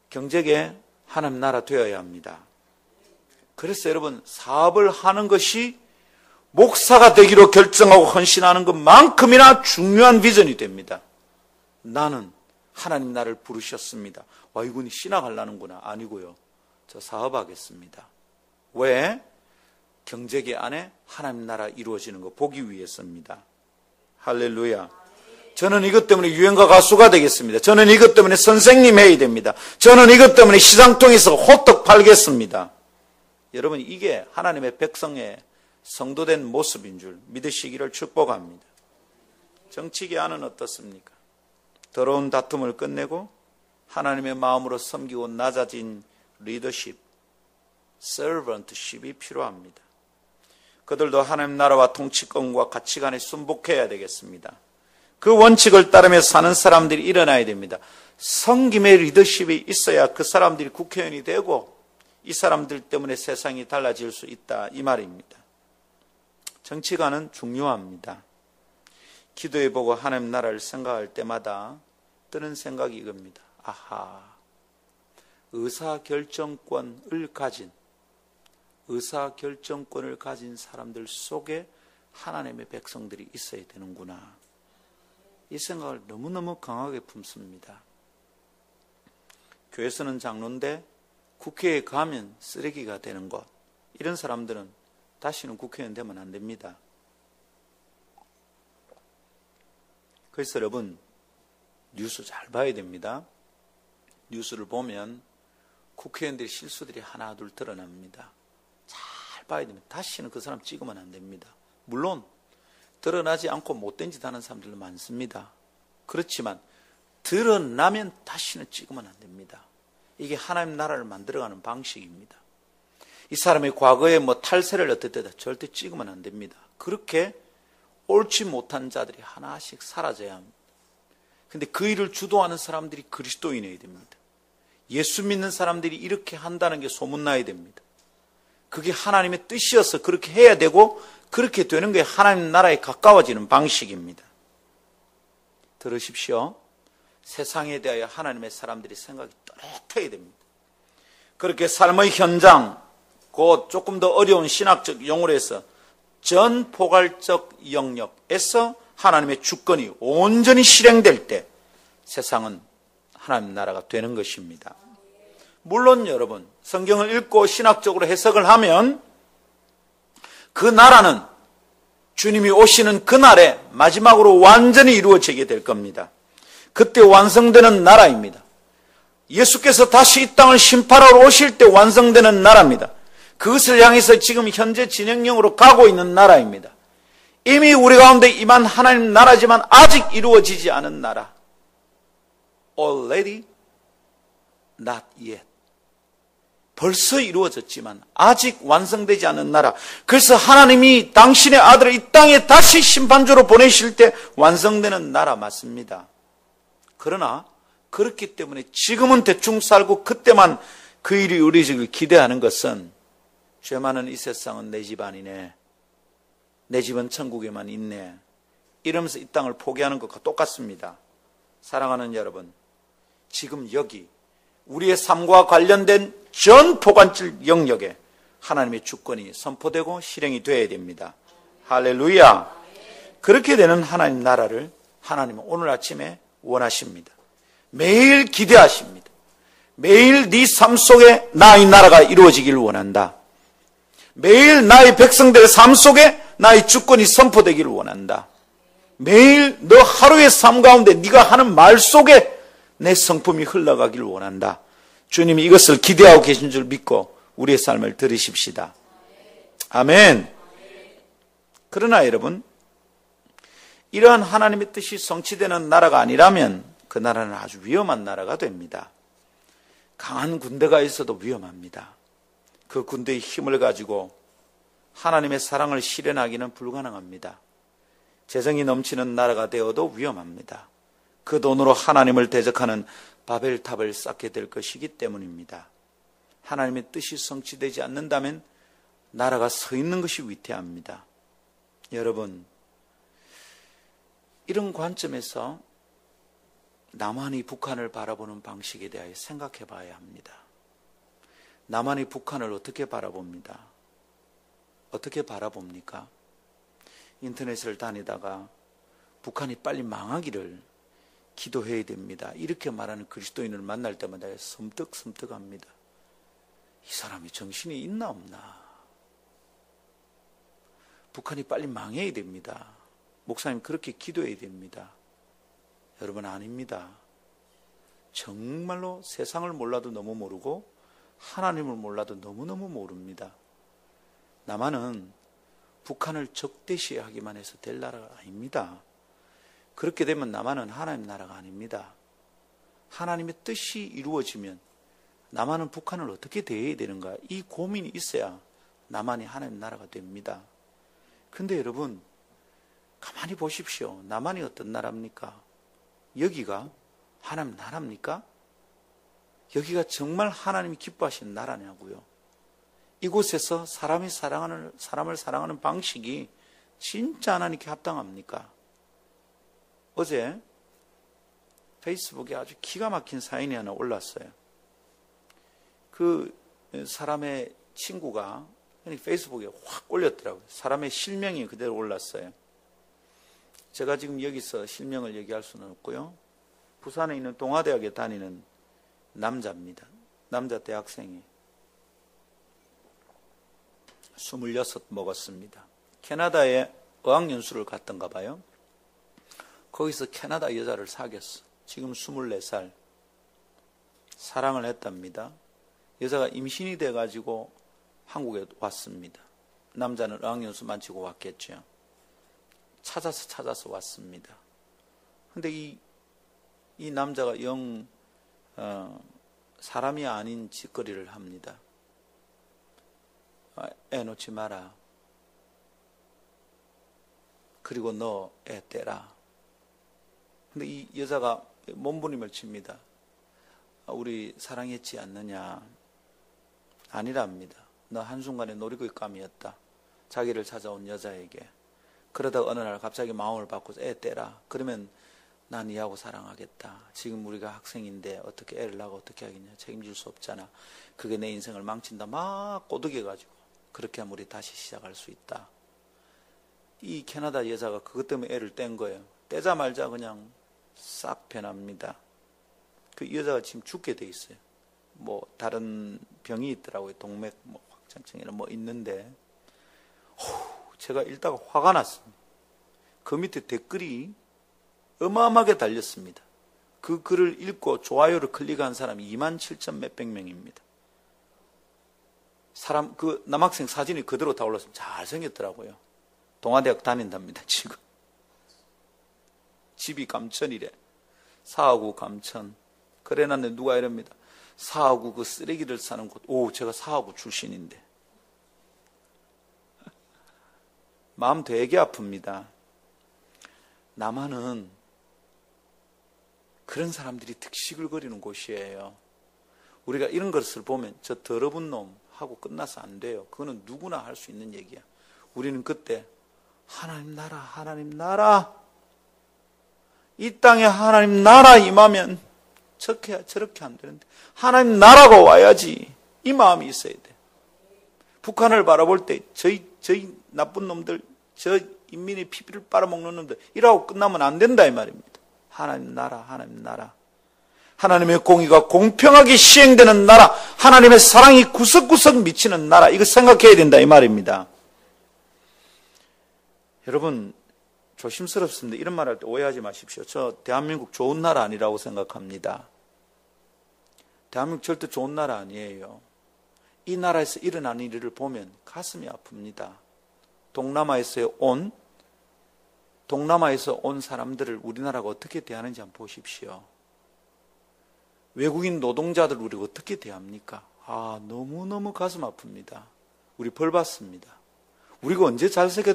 경제계 하나님 나라 되어야 합니다. 그래서 여러분, 사업을 하는 것이 목사가 되기로 결정하고 헌신하는 것만큼이나 중요한 비전이 됩니다. 나는 하나님 나를 부르셨습니다. 와, 이분이 신학하려는구나. 아니고요. 저 사업하겠습니다. 왜? 경제계 안에 하나님 나라 이루어지는 거 보기 위해서입니다. 할렐루야. 저는 이것 때문에 유행가 가수가 되겠습니다. 저는 이것 때문에 선생님 해야 됩니다. 저는 이것 때문에 시장통에서 호떡 팔겠습니다. 여러분, 이게 하나님의 백성의 성도된 모습인 줄 믿으시기를 축복합니다. 정치계 안은 어떻습니까? 더러운 다툼을 끝내고 하나님의 마음으로 섬기고 낮아진 리더십, 서번트십이 필요합니다. 그들도 하나님 나라와 통치권과 가치관에 순복해야 되겠습니다. 그 원칙을 따르며 사는 사람들이 일어나야 됩니다. 섬김의 리더십이 있어야 그 사람들이 국회의원이 되고 이 사람들 때문에 세상이 달라질 수 있다, 이 말입니다. 정치관은 중요합니다. 기도해보고 하나님 나라를 생각할 때마다 드는 생각이 이겁니다. 아하, 의사결정권을 가진 사람들 속에 하나님의 백성들이 있어야 되는구나. 이 생각을 너무너무 강하게 품습니다. 교회에서는 장로인데 국회에 가면 쓰레기가 되는 것, 이런 사람들은 다시는 국회의원 되면 안 됩니다. 그래서 여러분, 뉴스 잘 봐야 됩니다. 뉴스를 보면 국회의원들의 실수들이 하나 둘 드러납니다. 잘 봐야 됩니다. 다시는 그 사람 찍으면 안 됩니다. 물론 드러나지 않고 못된 짓 하는 사람들도 많습니다. 그렇지만 드러나면 다시는 찍으면 안 됩니다. 이게 하나님 나라를 만들어가는 방식입니다. 이 사람의 과거에 탈세를 어떻게 절대 찍으면 안 됩니다. 그렇게 옳지 못한 자들이 하나씩 사라져야 합니다. 근데 그 일을 주도하는 사람들이 그리스도인이어야 됩니다. 예수 믿는 사람들이 이렇게 한다는 게 소문나야 됩니다. 그게 하나님의 뜻이어서 그렇게 해야 되고 그렇게 되는 게 하나님 나라에 가까워지는 방식입니다. 들으십시오. 세상에 대하여 하나님의 사람들이 생각이 또렷해야 됩니다. 그렇게 삶의 현장, 곧 조금 더 어려운 신학적 용어로 해서 전포괄적 영역에서 하나님의 주권이 온전히 실행될 때 세상은 하나님 나라가 되는 것입니다. 물론 여러분, 성경을 읽고 신학적으로 해석을 하면 그 나라는 주님이 오시는 그날에 마지막으로 완전히 이루어지게 될 겁니다. 그때 완성되는 나라입니다. 예수께서 다시 이 땅을 심판하러 오실 때 완성되는 나라입니다. 그것을 향해서 지금 현재 진행형으로 가고 있는 나라입니다. 이미 우리 가운데 임한 하나님 나라지만 아직 이루어지지 않은 나라. Already, not yet. 벌써 이루어졌지만 아직 완성되지 않은 나라. 그래서 하나님이 당신의 아들을 이 땅에 다시 심판주로 보내실 때 완성되는 나라 맞습니다. 그러나 그렇기 때문에 지금은 대충 살고 그때만 그 일이 이루어지길 기대하는 것은 죄 많은 이 세상은 내 집 아니네, 내 집은 천국에만 있네, 이러면서 이 땅을 포기하는 것과 똑같습니다. 사랑하는 여러분, 지금 여기 우리의 삶과 관련된 전 포괄적 영역에 하나님의 주권이 선포되고 실행이 되어야 됩니다. 할렐루야. 그렇게 되는 하나님 나라를 하나님은 오늘 아침에 원하십니다. 매일 기대하십니다. 매일 네 삶 속에 나의 나라가 이루어지기를 원한다. 매일 나의 백성들의 삶 속에 나의 주권이 선포되기를 원한다. 매일 너 하루의 삶 가운데 네가 하는 말 속에 내 성품이 흘러가기를 원한다. 주님이 이것을 기대하고 계신 줄 믿고 우리의 삶을 들으십시다. 아멘. 그러나 여러분, 이러한 하나님의 뜻이 성취되는 나라가 아니라면 그 나라는 아주 위험한 나라가 됩니다. 강한 군대가 있어도 위험합니다. 그 군대의 힘을 가지고 하나님의 사랑을 실현하기는 불가능합니다. 재정이 넘치는 나라가 되어도 위험합니다. 그 돈으로 하나님을 대적하는 바벨탑을 쌓게 될 것이기 때문입니다. 하나님의 뜻이 성취되지 않는다면 나라가 서 있는 것이 위태합니다. 여러분, 이런 관점에서 남한이 북한을 바라보는 방식에 대하여 생각해 봐야 합니다. 남한이 북한을 어떻게 바라봅니다? 어떻게 바라봅니까? 인터넷을 다니다가 북한이 빨리 망하기를 기도해야 됩니다. 이렇게 말하는 그리스도인을 만날 때마다 섬뜩섬뜩합니다. 이 사람이 정신이 있나 없나? 북한이 빨리 망해야 됩니다. 목사님 그렇게 기도해야 됩니다. 여러분 아닙니다. 정말로 세상을 몰라도 너무 모르고 하나님을 몰라도 너무너무 모릅니다. 남한은 북한을 적대시하기만 해서 될 나라가 아닙니다. 그렇게 되면 남한은 하나님 나라가 아닙니다. 하나님의 뜻이 이루어지면 남한은 북한을 어떻게 대해야 되는가, 이 고민이 있어야 남한이 하나님 나라가 됩니다. 근데 여러분 가만히 보십시오. 남한이 어떤 나라입니까? 여기가 하나님 나라입니까? 여기가 정말 하나님이 기뻐하시는 나라냐고요. 이곳에서 사람을 사랑하는 방식이 진짜 하나님께 합당합니까? 어제 페이스북에 아주 기가 막힌 사연이 하나 올랐어요. 그 사람의 친구가 페이스북에 확 올렸더라고요. 사람의 실명이 그대로 올랐어요. 제가 지금 여기서 실명을 얘기할 수는 없고요. 부산에 있는 동아대학에 다니는 남자입니다. 남자 대학생이 26 먹었습니다. 캐나다에 어학연수를 갔던가 봐요. 거기서 캐나다 여자를 사귀었어. 지금 24살. 사랑을 했답니다. 여자가 임신이 돼가지고 한국에 왔습니다. 남자는 어학연수 마치고 왔겠죠. 찾아서 왔습니다. 근데 이 남자가 사람이 아닌 짓거리를 합니다. 애 놓지 마라. 그리고 너 애 떼라. 근데 이 여자가 몸부림을 칩니다. 우리 사랑했지 않느냐. 아니랍니다. 너 한순간에 놀이감이었다. 자기를 찾아온 여자에게. 그러다가 어느 날 갑자기 마음을 바꿔서 애 떼라. 그러면 난 니하고 사랑하겠다. 지금 우리가 학생인데 어떻게 애를 낳고 어떻게 하겠냐. 책임질 수 없잖아. 그게 내 인생을 망친다. 막 꼬드겨가지고 그렇게 하면 우리 다시 시작할 수 있다. 이 캐나다 여자가 그것 때문에 애를 뗀 거예요. 떼자마자 그냥 싹 변합니다. 그 여자가 지금 죽게 돼 있어요. 뭐 다른 병이 있더라고요. 동맥 확장증이나 뭐 있는데 제가 읽다가 화가 났습니다. 그 밑에 댓글이 어마어마하게 달렸습니다. 그 글을 읽고 좋아요를 클릭한 사람이 27,000 몇백 명입니다. 그 남학생 사진이 그대로 다 올랐습니다. 잘생겼더라고요. 동아대학 다닌답니다, 지금. 집이 감천이래. 사하구 감천. 그래 놨는데 누가 이럽니다. 사하구 그 쓰레기를 사는 곳. 제가 사하구 출신인데. 마음 되게 아픕니다. 남한은 그런 사람들이 득시글거리는 곳이에요. 우리가 이런 것을 보면 저 더러운 놈 하고 끝나서 안 돼요. 그거는 누구나 할 수 있는 얘기야. 우리는 그때 하나님 나라 이 땅에 하나님 나라 임하면 저렇게 안 되는데 하나님 나라가 와야지 이 마음이 있어야 돼. 북한을 바라볼 때 저희 나쁜 놈들, 저 인민의 피비를 빨아먹는 놈들 이라고 끝나면 안 된다 이 말입니다. 하나님 나라, 하나님 나라. 하나님의 공의가 공평하게 시행되는 나라, 하나님의 사랑이 구석구석 미치는 나라, 이거 생각해야 된다 이 말입니다. 여러분 조심스럽습니다. 이런 말 할 때 오해하지 마십시오. 저 대한민국 좋은 나라 아니라고 생각합니다. 대한민국 절대 좋은 나라 아니에요. 이 나라에서 일어나는 일을 보면 가슴이 아픕니다. 동남아에서 온 사람들을 우리나라가 어떻게 대하는지 한번 보십시오. 외국인 노동자들 우리가 어떻게 대합니까? 너무너무 가슴 아픕니다. 우리 벌 받습니다. 우리가 언제 잘 살게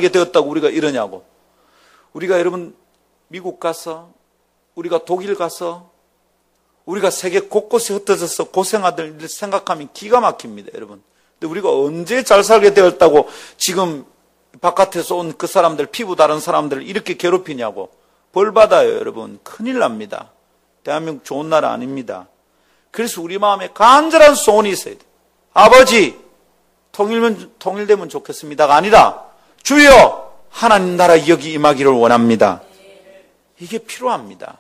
되었다고 우리가 이러냐고. 우리가 여러분 미국 가서, 우리가 독일 가서, 우리가 세계 곳곳에 흩어져서 고생하던 일 생각하면 기가 막힙니다, 여러분. 근데 우리가 언제 잘 살게 되었다고 지금 바깥에서 온 그 사람들, 피부 다른 사람들을 이렇게 괴롭히냐고. 벌 받아요, 여러분. 큰일 납니다. 대한민국 좋은 나라 아닙니다. 그래서 우리 마음에 간절한 소원이 있어야 돼요. 아버지, 통일되면 좋겠습니다가 아니라 주여, 하나님 나라 여기 임하기를 원합니다. 이게 필요합니다.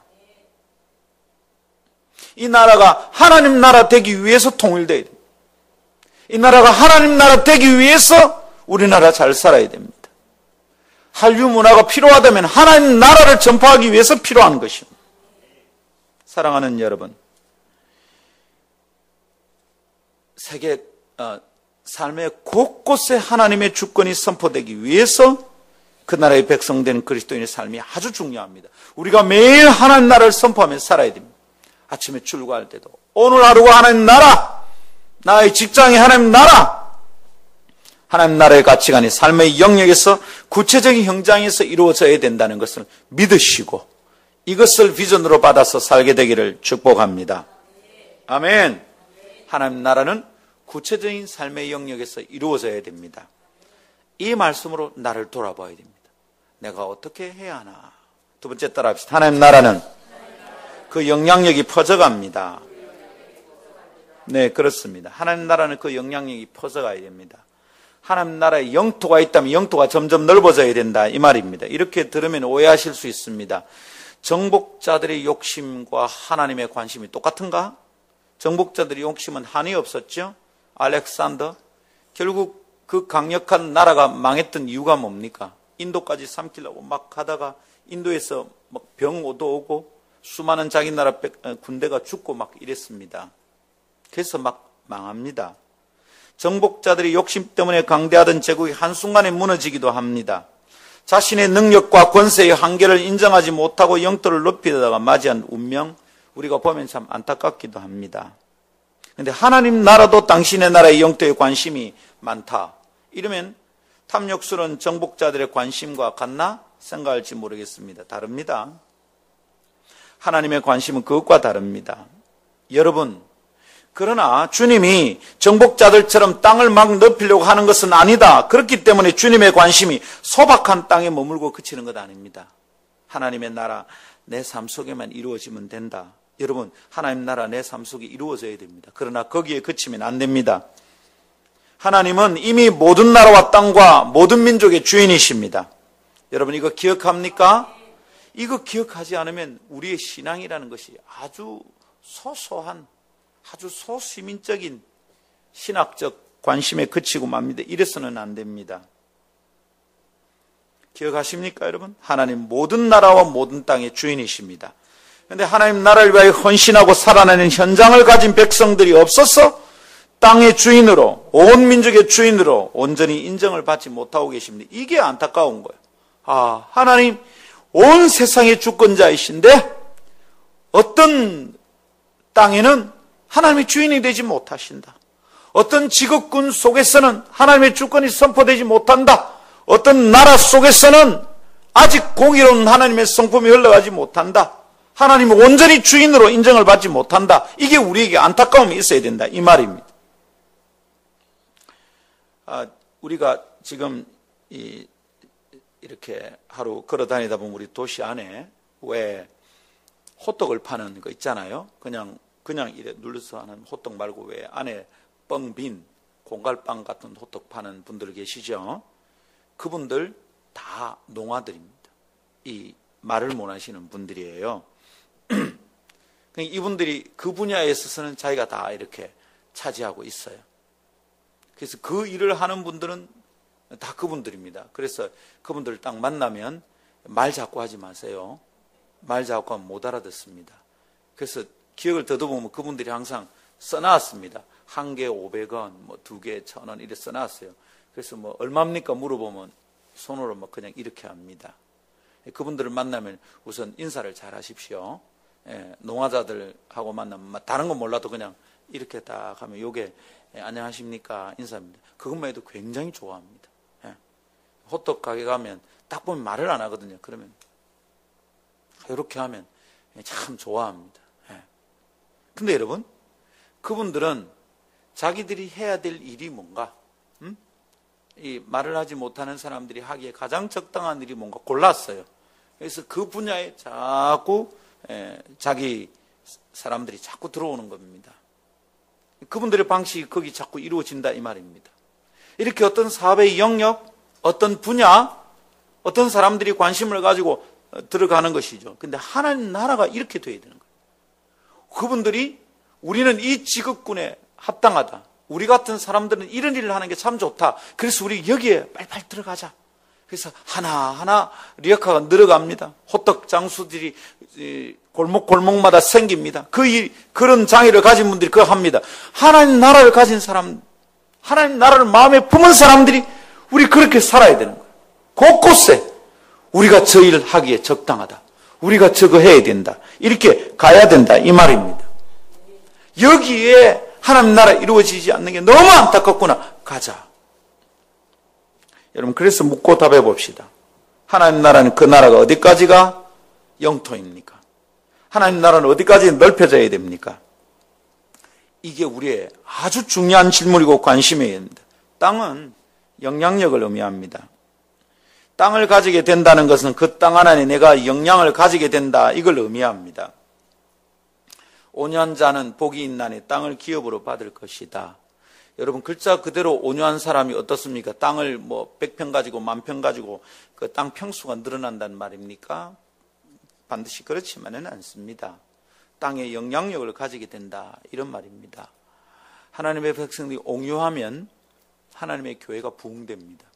이 나라가 하나님 나라 되기 위해서 통일돼야 됩니다. 이 나라가 하나님 나라 되기 위해서 우리나라 잘 살아야 됩니다. 한류 문화가 필요하다면 하나님 나라를 전파하기 위해서 필요한 것입니다. 사랑하는 여러분, 세계 삶의 곳곳에 하나님의 주권이 선포되기 위해서 그 나라의 백성된 그리스도인의 삶이 아주 중요합니다. 우리가 매일 하나님 나라를 선포하며 살아야 됩니다. 아침에 출근할 때도 오늘 하루가 하나님 나라, 나의 직장이 하나님 나라, 하나님 나라의 가치관이 삶의 영역에서 구체적인 현장에서 이루어져야 된다는 것을 믿으시고 이것을 비전으로 받아서 살게 되기를 축복합니다. 아멘. 하나님 나라는 구체적인 삶의 영역에서 이루어져야 됩니다. 이 말씀으로 나를 돌아봐야 됩니다. 내가 어떻게 해야 하나. 두 번째 따라합시다. 하나님 나라는 그 영향력이 퍼져갑니다. 네, 그렇습니다. 하나님 나라는 그 영향력이 퍼져가야 됩니다. 하나님 나라에 영토가 있다면 영토가 점점 넓어져야 된다 이 말입니다. 이렇게 들으면 오해하실 수 있습니다. 정복자들의 욕심과 하나님의 관심이 똑같은가? 정복자들의 욕심은 한이 없었죠. 알렉산더, 결국 그 강력한 나라가 망했던 이유가 뭡니까? 인도까지 삼키려고 막 가다가 인도에서 막 병도 오고 수많은 자기 나라 군대가 죽고 막 이랬습니다. 그래서 막 망합니다. 정복자들이 욕심 때문에 강대하던 제국이 한순간에 무너지기도 합니다. 자신의 능력과 권세의 한계를 인정하지 못하고 영토를 높이다가 맞이한 운명, 우리가 보면 참 안타깝기도 합니다. 그런데 하나님 나라도 당신의 나라의 영토에 관심이 많다. 이러면 탐욕스러운 정복자들의 관심과 같나 생각할지 모르겠습니다. 다릅니다. 하나님의 관심은 그것과 다릅니다. 여러분, 그러나 주님이 정복자들처럼 땅을 막 넓히려고 하는 것은 아니다. 그렇기 때문에 주님의 관심이 소박한 땅에 머물고 그치는 것 아닙니다. 하나님의 나라 내 삶 속에만 이루어지면 된다. 여러분, 하나님 나라 내 삶 속에 이루어져야 됩니다. 그러나 거기에 그치면 안 됩니다. 하나님은 이미 모든 나라와 땅과 모든 민족의 주인이십니다. 여러분 이거 기억합니까? 이거 기억하지 않으면 우리의 신앙이라는 것이 아주 소소한, 아주 소시민적인 신학적 관심에 그치고 맙니다. 이래서는 안 됩니다. 기억하십니까 여러분? 하나님 모든 나라와 모든 땅의 주인이십니다. 그런데 하나님 나라를 위하여 헌신하고 살아내는 현장을 가진 백성들이 없어서 땅의 주인으로, 온 민족의 주인으로 온전히 인정을 받지 못하고 계십니다. 이게 안타까운 거예요. 하나님 온 세상의 주권자이신데 어떤 땅에는 하나님의 주인이 되지 못하신다. 어떤 지역군 속에서는 하나님의 주권이 선포되지 못한다. 어떤 나라 속에서는 아직 공의로운 하나님의 성품이 흘러가지 못한다. 하나님은 온전히 주인으로 인정을 받지 못한다. 이게 우리에게 안타까움이 있어야 된다. 이 말입니다. 우리가 지금 이렇게 하루 걸어 다니다 보면 우리 도시 안에 왜 호떡을 파는 거 있잖아요. 그냥 이래 눌러서 하는 호떡 말고 왜 안에 뻥 빈 공갈빵 같은 호떡 파는 분들 계시죠? 그분들 다 농아들입니다. 이 말을 못 하시는 분들이에요. 이분들이 그 분야에 있어서는 자기가 다 이렇게 차지하고 있어요. 그래서 그 일을 하는 분들은 다 그분들입니다. 그래서 그분들을 딱 만나면 말 자꾸 하지 마세요. 말 자꾸 하면 못 알아듣습니다. 그래서 기억을 더듬으면 그분들이 항상 써놨습니다. 한 개 500원, 뭐 2개 1,000원 이렇게 써놨어요. 그래서 뭐 얼마입니까 물어보면 손으로 뭐 그냥 이렇게 합니다. 그분들을 만나면 우선 인사를 잘 하십시오. 농화자들하고 만나면 다른 건 몰라도 그냥 이렇게 딱 하면 요게 안녕하십니까 인사입니다. 그것만 해도 굉장히 좋아합니다. 호떡 가게 가면 딱 보면 말을 안 하거든요. 그러면 이렇게 하면 참 좋아합니다. 근데 여러분, 그분들은 자기들이 해야 될 일이 뭔가, 이 말을 하지 못하는 사람들이 하기에 가장 적당한 일이 뭔가 골랐어요. 그래서 그 분야에 자꾸 자기 사람들이 자꾸 들어오는 겁니다. 그분들의 방식이 거기 자꾸 이루어진다 이 말입니다. 이렇게 어떤 사업의 영역, 어떤 분야, 어떤 사람들이 관심을 가지고 들어가는 것이죠. 근데 하나님 나라가 이렇게 돼야 되는 거예요. 그분들이 우리는 이 직업군에 합당하다. 우리 같은 사람들은 이런 일을 하는 게 참 좋다. 그래서 우리 여기에 빨리빨리 들어가자. 그래서 하나하나 리어카가 늘어갑니다. 호떡 장수들이 골목골목마다 생깁니다. 그런 장애를 가진 분들이 그거 합니다. 하나님 나라를 가진 사람, 하나님 나라를 마음에 품은 사람들이 우리 그렇게 살아야 되는 거예요. 곳곳에 우리가 저 일을 하기에 적당하다. 우리가 저거 해야 된다. 이렇게 가야 된다. 이 말입니다. 여기에 하나님 나라 이루어지지 않는 게 너무 안타깝구나. 가자. 여러분, 그래서 묻고 답해 봅시다. 하나님 나라는 그 나라가 어디까지가 영토입니까? 하나님 나라는 어디까지 넓혀져야 됩니까? 이게 우리의 아주 중요한 질문이고 관심이어야 됩니다. 땅은 영향력을 의미합니다. 땅을 가지게 된다는 것은 그 땅 안에 내가 영향을 가지게 된다. 이걸 의미합니다. 온유한자는 복이 있나니 땅을 기업으로 받을 것이다. 여러분, 글자 그대로 온유한 사람이 어떻습니까? 땅을 뭐 100평 가지고 10,000평 가지고 그 땅 평수가 늘어난다는 말입니까? 반드시 그렇지만은 않습니다. 땅에 영향력을 가지게 된다. 이런 말입니다. 하나님의 백성들이 온유하면 하나님의 교회가 부흥됩니다.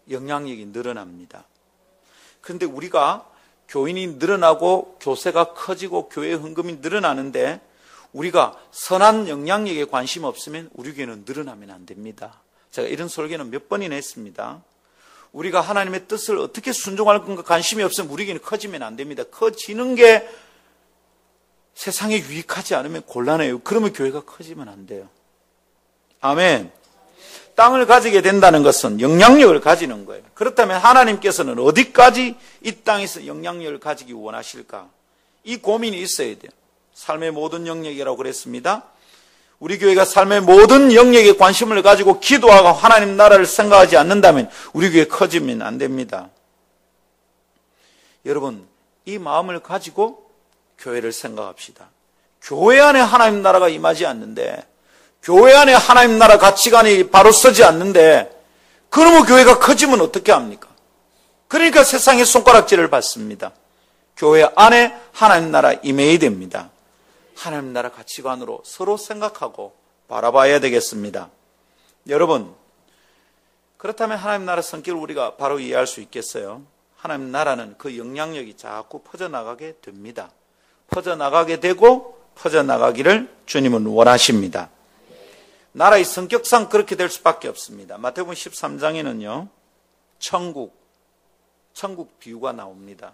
영향력이 늘어납니다. 그런데 우리가 교인이 늘어나고 교세가 커지고 교회의 헌금이 늘어나는데 우리가 선한 영향력에 관심 없으면 우리 교회는 늘어나면 안 됩니다. 제가 이런 설교는 몇 번이나 했습니다. 우리가 하나님의 뜻을 어떻게 순종할 건가 관심이 없으면 우리 교회는 커지면 안 됩니다. 커지는 게 세상에 유익하지 않으면 곤란해요. 그러면 교회가 커지면 안 돼요. 아멘. 땅을 가지게 된다는 것은 영향력을 가지는 거예요. 그렇다면 하나님께서는 어디까지 이 땅에서 영향력을 가지기 원하실까? 이 고민이 있어야 돼요. 삶의 모든 영역이라고 그랬습니다. 우리 교회가 삶의 모든 영역에 관심을 가지고 기도하고 하나님 나라를 생각하지 않는다면 우리 교회 커지면 안 됩니다. 여러분, 이 마음을 가지고 교회를 생각합시다. 교회 안에 하나님 나라가 임하지 않는데, 교회 안에 하나님 나라 가치관이 바로 서지 않는데, 그러면 교회가 커지면 어떻게 합니까? 그러니까 세상의 손가락질을 받습니다. 교회 안에 하나님 나라 임해야 됩니다. 하나님 나라 가치관으로 서로 생각하고 바라봐야 되겠습니다. 여러분, 그렇다면 하나님 나라 성격을 우리가 바로 이해할 수 있겠어요? 하나님 나라는 그 영향력이 자꾸 퍼져나가게 됩니다. 퍼져나가게 되고 퍼져나가기를 주님은 원하십니다. 나라의 성격상 그렇게 될 수밖에 없습니다. 마태복음 13장에는요, 천국 비유가 나옵니다.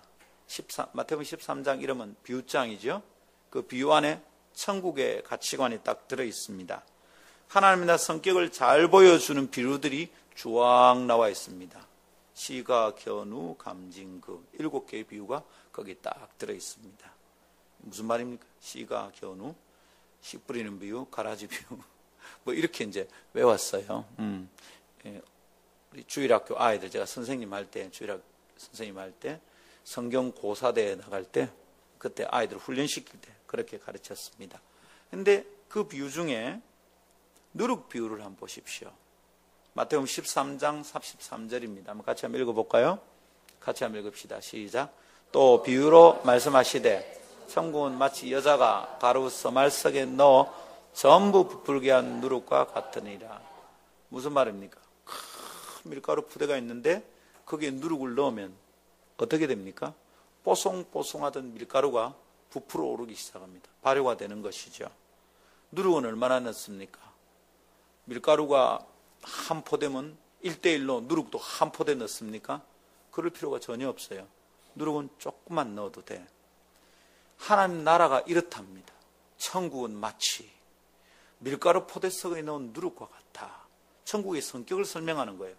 마태복음 13장 이름은 비유장이죠. 그 비유 안에 천국의 가치관이 딱 들어있습니다. 하나님의 나라 성격을 잘 보여주는 비유들이 쫙 나와 있습니다. 시가, 견우, 감징그 7개의 비유가 거기 딱 들어있습니다. 무슨 말입니까? 시가, 견우, 씨 뿌리는 비유, 가라지 비유 뭐 이렇게 이제 외웠어요. 우리 주일학교 아이들, 제가 주일학 선생님 할 때 성경 고사대에 나갈 때 그때 아이들 훈련시킬 때 그렇게 가르쳤습니다. 근데 그 비유 중에 누룩 비유를 한번 보십시오. 마태복음 13장 33절입니다. 한번 같이 한번 읽어볼까요? 같이 한번 읽읍시다. 시작. 또 비유로 말씀하시되 천국은 마치 여자가 가루 서말석에 넣어 전부 부풀게 한 누룩과 같으니라. 무슨 말입니까? 큰 밀가루 부대가 있는데 거기에 누룩을 넣으면 어떻게 됩니까? 뽀송뽀송하던 밀가루가 부풀어 오르기 시작합니다. 발효가 되는 것이죠. 누룩은 얼마나 넣습니까? 밀가루가 한 포대면 1:1로 누룩도 한 포대 넣습니까? 그럴 필요가 전혀 없어요. 누룩은 조금만 넣어도 돼. 하나님 나라가 이렇답니다. 천국은 마치 밀가루 포대석에 넣은 누룩과 같아. 천국의 성격을 설명하는 거예요.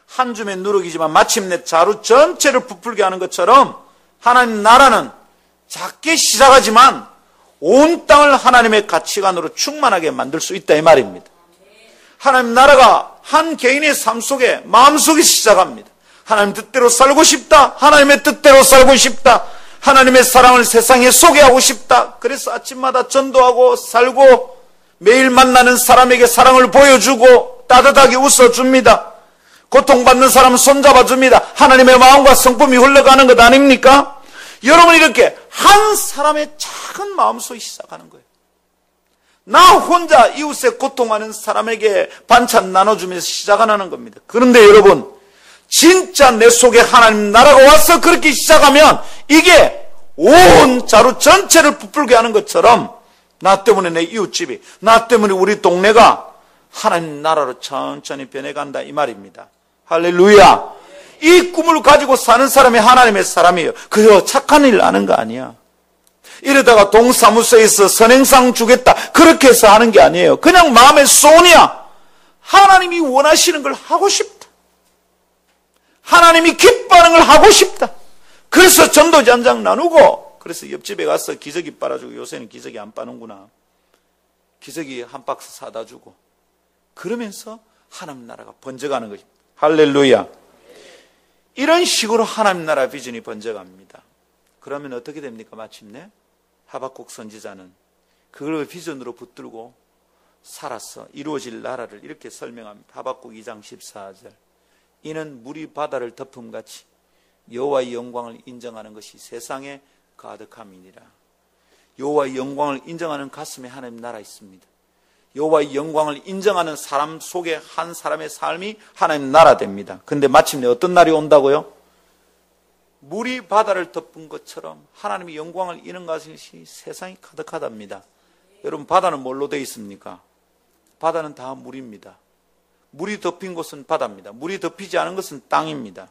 한 줌의 누룩이지만 마침내 자루 전체를 부풀게 하는 것처럼 하나님 나라는 작게 시작하지만 온 땅을 하나님의 가치관으로 충만하게 만들 수 있다 이 말입니다. 하나님 나라가 한 개인의 삶 속에 마음속에 시작합니다. 하나님 뜻대로 살고 싶다. 하나님의 뜻대로 살고 싶다. 하나님의 사랑을 세상에 소개하고 싶다. 그래서 아침마다 전도하고 살고 매일 만나는 사람에게 사랑을 보여주고 따뜻하게 웃어줍니다. 고통받는 사람 손잡아줍니다. 하나님의 마음과 성품이 흘러가는 것 아닙니까? 여러분 이렇게 한 사람의 작은 마음속에 시작하는 거예요. 나 혼자 이웃에 고통하는 사람에게 반찬 나눠주면서 시작하는 겁니다. 그런데 여러분 진짜 내 속에 하나님 나라가 와서 그렇게 시작하면 이게 온 자루 전체를 부풀게 하는 것처럼 나 때문에 내 이웃집이, 나 때문에 우리 동네가 하나님 나라로 천천히 변해간다 이 말입니다. 할렐루야. 이 꿈을 가지고 사는 사람이 하나님의 사람이에요. 그저 착한 일 하는 거 아니야. 이러다가 동사무소에서 선행상 주겠다 그렇게 해서 하는 게 아니에요. 그냥 마음의 소원이야. 하나님이 원하시는 걸 하고 싶다. 하나님이 기뻐하는 걸 하고 싶다. 그래서 전도지 한 장 나누고, 그래서 옆집에 가서 기저귀 빨아주고, 요새는 기저귀 안 빠는구나. 기저귀 한 박스 사다 주고, 그러면서 하나님 나라가 번져가는 것입니다. 할렐루야. 이런 식으로 하나님 나라 비전이 번져갑니다. 그러면 어떻게 됩니까? 마침내 하박국 선지자는 그걸 비전으로 붙들고 살아서 이루어질 나라를 이렇게 설명합니다. 하박국 2장 14절. 이는 물이 바다를 덮음같이 여호와의 영광을 인정하는 것이 세상에 가득함이니라. 여호와의 영광을 인정하는 가슴에 하나님 나라 있습니다. 여호와의 영광을 인정하는 사람 속에 한 사람의 삶이 하나님 나라 됩니다. 근데 마침내 어떤 날이 온다고요? 물이 바다를 덮은 것처럼 하나님의 영광을 인하는 것이 세상이 가득하답니다. 여러분 바다는 뭘로 되어 있습니까? 바다는 다 물입니다. 물이 덮인 곳은 바다입니다. 물이 덮이지 않은 것은 땅입니다.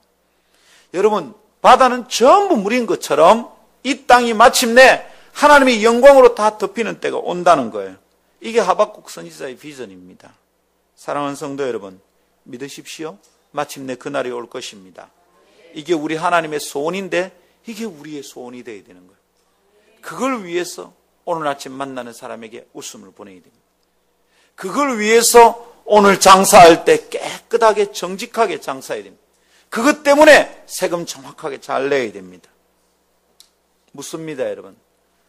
여러분 바다는 전부 물인 것처럼 이 땅이 마침내 하나님의 영광으로 다 덮이는 때가 온다는 거예요. 이게 하박국 선지자의 비전입니다. 사랑하는 성도 여러분, 믿으십시오. 마침내 그날이 올 것입니다. 이게 우리 하나님의 소원인데 이게 우리의 소원이 되어야 되는 거예요. 그걸 위해서 오늘 아침 만나는 사람에게 웃음을 보내야 됩니다. 그걸 위해서 오늘 장사할 때 깨끗하게 정직하게 장사해야 됩니다. 그것 때문에 세금 정확하게 잘 내야 됩니다. 묻습니다, 여러분.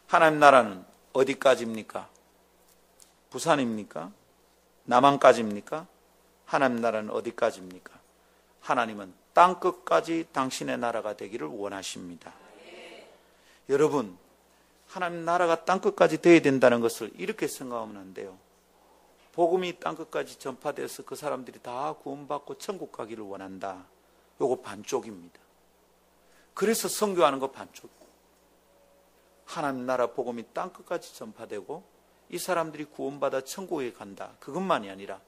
하나님 나라는 어디까지입니까? 부산입니까? 남한까지입니까? 하나님 나라는 어디까지입니까? 하나님은 땅끝까지 당신의 나라가 되기를 원하십니다. 여러분, 하나님 나라가 땅끝까지 되어야 된다는 것을 이렇게 생각하면 안 돼요. 복음이 땅끝까지 전파돼서 그 사람들이 다 구원받고 천국 가기를 원한다. 요거 반쪽입니다. 그래서 선교하는 거 반쪽이고, 하나님 나라 복음이 땅끝까지 전파되고 이 사람들이 구원받아 천국에 간다. 그것만이 아니라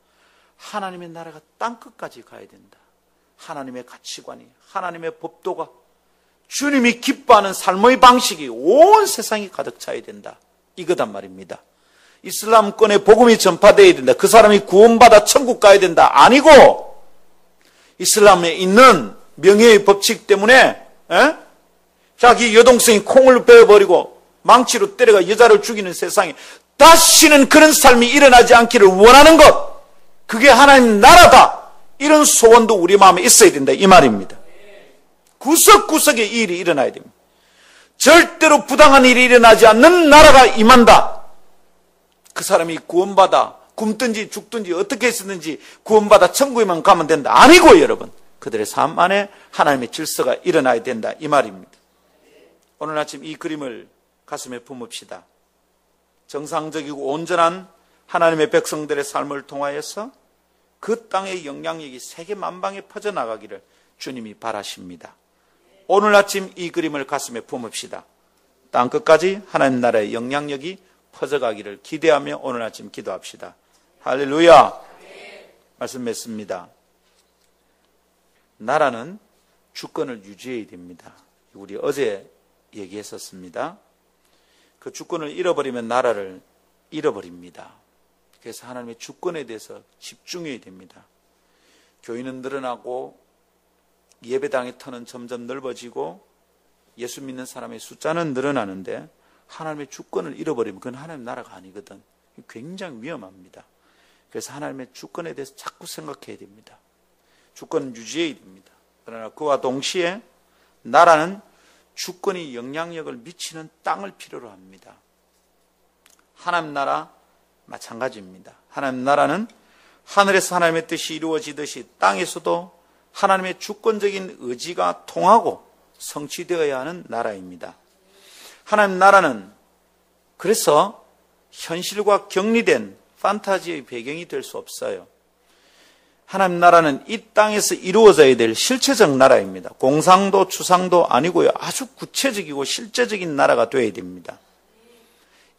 하나님의 나라가 땅끝까지 가야 된다. 하나님의 가치관이, 하나님의 법도가, 주님이 기뻐하는 삶의 방식이 온 세상에 가득 차야 된다. 이거단 말입니다. 이슬람권의 복음이 전파되어야 된다. 그 사람이 구원받아 천국 가야 된다. 아니고 이슬람에 있는 명예의 법칙 때문에 자기 여동생이 콩을 베어버리고 망치로 때려가 여자를 죽이는 세상에 다시는 그런 삶이 일어나지 않기를 원하는 것, 그게 하나님 나라다. 이런 소원도 우리 마음에 있어야 된다 이 말입니다. 구석구석에 이 일이 일어나야 됩니다. 절대로 부당한 일이 일어나지 않는 나라가 임한다. 그 사람이 구원받아 굶든지 죽든지 어떻게 했었는지 구원받아 천국에만 가면 된다. 아니고 여러분, 그들의 삶 안에 하나님의 질서가 일어나야 된다, 이 말입니다. 오늘 아침 이 그림을 가슴에 품읍시다. 정상적이고 온전한 하나님의 백성들의 삶을 통하여서 그 땅의 영향력이 세계 만방에 퍼져나가기를 주님이 바라십니다. 오늘 아침 이 그림을 가슴에 품읍시다. 땅 끝까지 하나님 나라의 영향력이 퍼져가기를 기대하며 오늘 아침 기도합시다. 할렐루야. 말씀 맺습니다. 나라는 주권을 유지해야 됩니다. 우리 어제 얘기했었습니다. 그 주권을 잃어버리면 나라를 잃어버립니다. 그래서 하나님의 주권에 대해서 집중해야 됩니다. 교인은 늘어나고 예배당의 터는 점점 넓어지고 예수 믿는 사람의 숫자는 늘어나는데 하나님의 주권을 잃어버리면 그건 하나님 나라가 아니거든. 굉장히 위험합니다. 그래서 하나님의 주권에 대해서 자꾸 생각해야 됩니다. 주권은 유지해야 됩니다. 그러나 그와 동시에 나라는 주권이 영향력을 미치는 땅을 필요로 합니다. 하나님 나라 마찬가지입니다. 하나님 나라는 하늘에서 하나님의 뜻이 이루어지듯이 땅에서도 하나님의 주권적인 의지가 통하고 성취되어야 하는 나라입니다. 하나님 나라는 그래서 현실과 격리된 판타지의 배경이 될 수 없어요. 하나님 나라는 이 땅에서 이루어져야 될 실체적 나라입니다. 공상도 추상도 아니고요. 아주 구체적이고 실제적인 나라가 되어야 됩니다.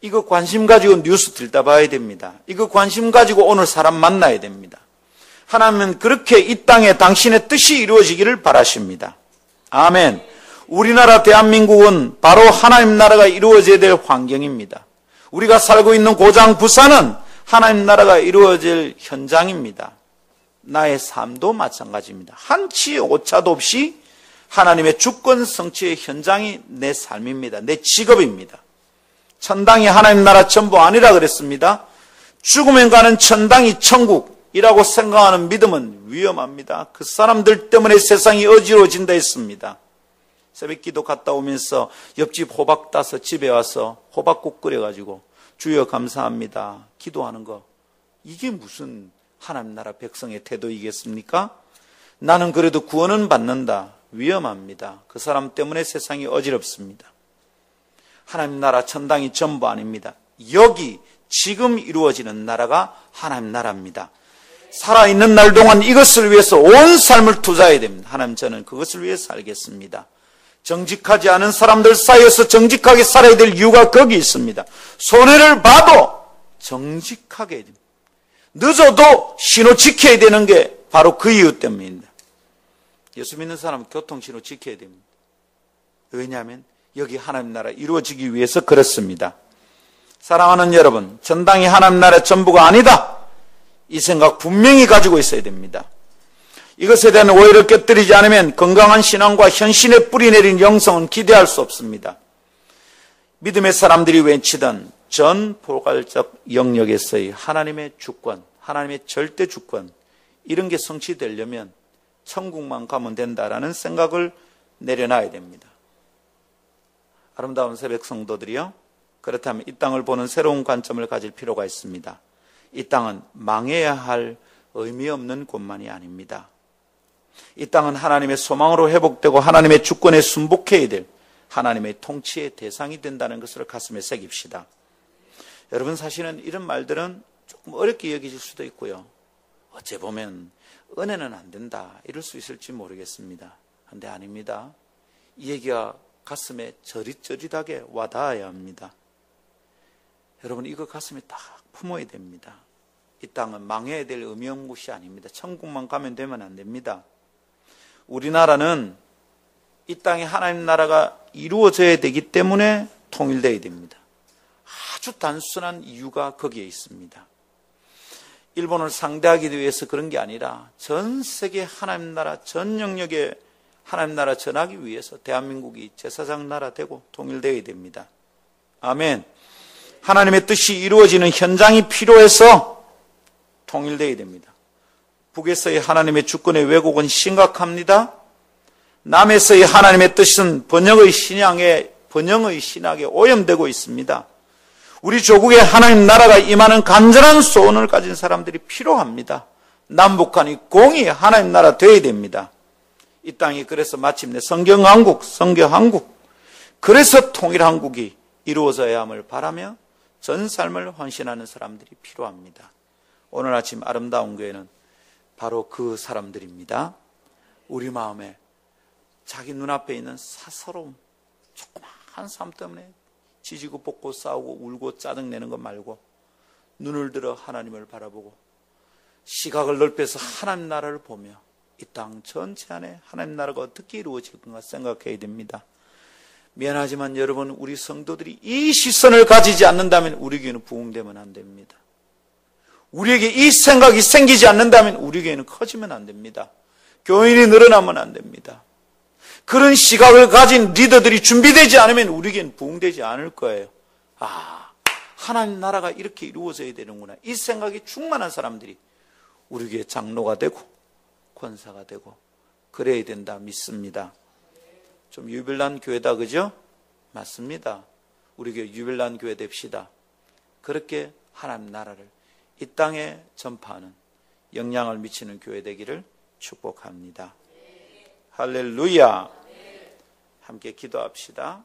이거 관심 가지고 뉴스 들여다봐야 됩니다. 이거 관심 가지고 오늘 사람 만나야 됩니다. 하나님은 그렇게 이 땅에 당신의 뜻이 이루어지기를 바라십니다. 아멘. 우리나라 대한민국은 바로 하나님 나라가 이루어져야 될 환경입니다. 우리가 살고 있는 고장 부산은 하나님 나라가 이루어질 현장입니다. 나의 삶도 마찬가지입니다. 한치 오차도 없이 하나님의 주권 성취의 현장이 내 삶입니다. 내 직업입니다. 천당이 하나님 나라 전부 아니라 그랬습니다. 죽으면 가는 천당이 천국이라고 생각하는 믿음은 위험합니다. 그 사람들 때문에 세상이 어지러워진다 했습니다. 새벽기도 갔다 오면서 옆집 호박 따서 집에 와서 호박국 끓여가지고 주여 감사합니다 기도하는 거, 이게 무슨 하나님 나라 백성의 태도이겠습니까? 나는 그래도 구원은 받는다. 위험합니다. 그 사람 때문에 세상이 어지럽습니다. 하나님 나라 천당이 전부 아닙니다. 여기 지금 이루어지는 나라가 하나님 나라입니다. 살아있는 날 동안 이것을 위해서 온 삶을 투자해야 됩니다. 하나님, 저는 그것을 위해 살겠습니다. 정직하지 않은 사람들 사이에서 정직하게 살아야 될 이유가 거기 있습니다. 손해를 봐도 정직하게 해야 됩니다. 늦어도 신호 지켜야 되는 게 바로 그 이유 때문입니다. 예수 믿는 사람은 교통신호 지켜야 됩니다. 왜냐하면 여기 하나님 나라 이루어지기 위해서 그렇습니다. 사랑하는 여러분, 전당이 하나님 나라의 전부가 아니다, 이 생각 분명히 가지고 있어야 됩니다. 이것에 대한 오해를 깨뜨리지 않으면 건강한 신앙과 현신에 뿌리내린 영성은 기대할 수 없습니다. 믿음의 사람들이 외치던 전 포괄적 영역에서의 하나님의 주권, 하나님의 절대 주권, 이런 게 성취되려면 천국만 가면 된다라는 생각을 내려놔야 됩니다. 아름다운 새벽 성도들이요, 그렇다면 이 땅을 보는 새로운 관점을 가질 필요가 있습니다. 이 땅은 망해야 할 의미 없는 곳만이 아닙니다. 이 땅은 하나님의 소망으로 회복되고 하나님의 주권에 순복해야 될 하나님의 통치의 대상이 된다는 것을 가슴에 새깁시다. 여러분, 사실은 이런 말들은 조금 어렵게 여기질 수도 있고요, 어째 보면 은혜는 안 된다 이럴 수 있을지 모르겠습니다. 그런데 아닙니다. 이 얘기가 가슴에 저릿저릿하게 와닿아야 합니다. 여러분, 이거 가슴에 딱 품어야 됩니다. 이 땅은 망해야 될 의미 없는 곳이 아닙니다. 천국만 가면 되면 안 됩니다. 우리나라는 이 땅에 하나님 나라가 이루어져야 되기 때문에 통일되어야 됩니다. 아주 단순한 이유가 거기에 있습니다. 일본을 상대하기 위해서 그런 게 아니라 전 세계 하나님 나라 전 영역에 하나님 나라 전하기 위해서 대한민국이 제사장 나라 되고 통일되어야 됩니다. 아멘. 하나님의 뜻이 이루어지는 현장이 필요해서 통일되어야 됩니다. 북에서의 하나님의 주권의 왜곡은 심각합니다. 남에서의 하나님의 뜻은 번영의 신앙의 번영의 신학에 오염되고 있습니다. 우리 조국에 하나님 나라가 임하는 간절한 소원을 가진 사람들이 필요합니다. 남북한이 공히 하나님 나라 되어야 됩니다. 이 땅이 그래서 마침내 성경한국, 그래서 통일한국이 이루어져야 함을 바라며 전 삶을 헌신하는 사람들이 필요합니다. 오늘 아침 아름다운 교회는 바로 그 사람들입니다. 우리 마음에 자기 눈앞에 있는 사서로움, 조그마한 삶 때문에 지지고 볶고 싸우고 울고 짜증내는 것 말고 눈을 들어 하나님을 바라보고 시각을 넓혀서 하나님 나라를 보며 이 땅 전체 안에 하나님 나라가 어떻게 이루어질 건가 생각해야 됩니다. 미안하지만 여러분, 우리 성도들이 이 시선을 가지지 않는다면 우리 교회는 부흥되면 안 됩니다. 우리에게 이 생각이 생기지 않는다면 우리 교회는 커지면 안 됩니다. 교인이 늘어나면 안 됩니다. 그런 시각을 가진 리더들이 준비되지 않으면 우리 교회는 부흥되지 않을 거예요. 하나님 나라가 이렇게 이루어져야 되는구나. 이 생각이 충만한 사람들이 우리 교회 장로가 되고 권사가 되고 그래야 된다 믿습니다. 좀 유별난 교회다, 그죠? 맞습니다. 우리 교회 유별난 교회 됩시다. 그렇게 하나님 나라를 이 땅에 전파하는 영향을 미치는 교회 되기를 축복합니다. 할렐루야. 함께 기도합시다.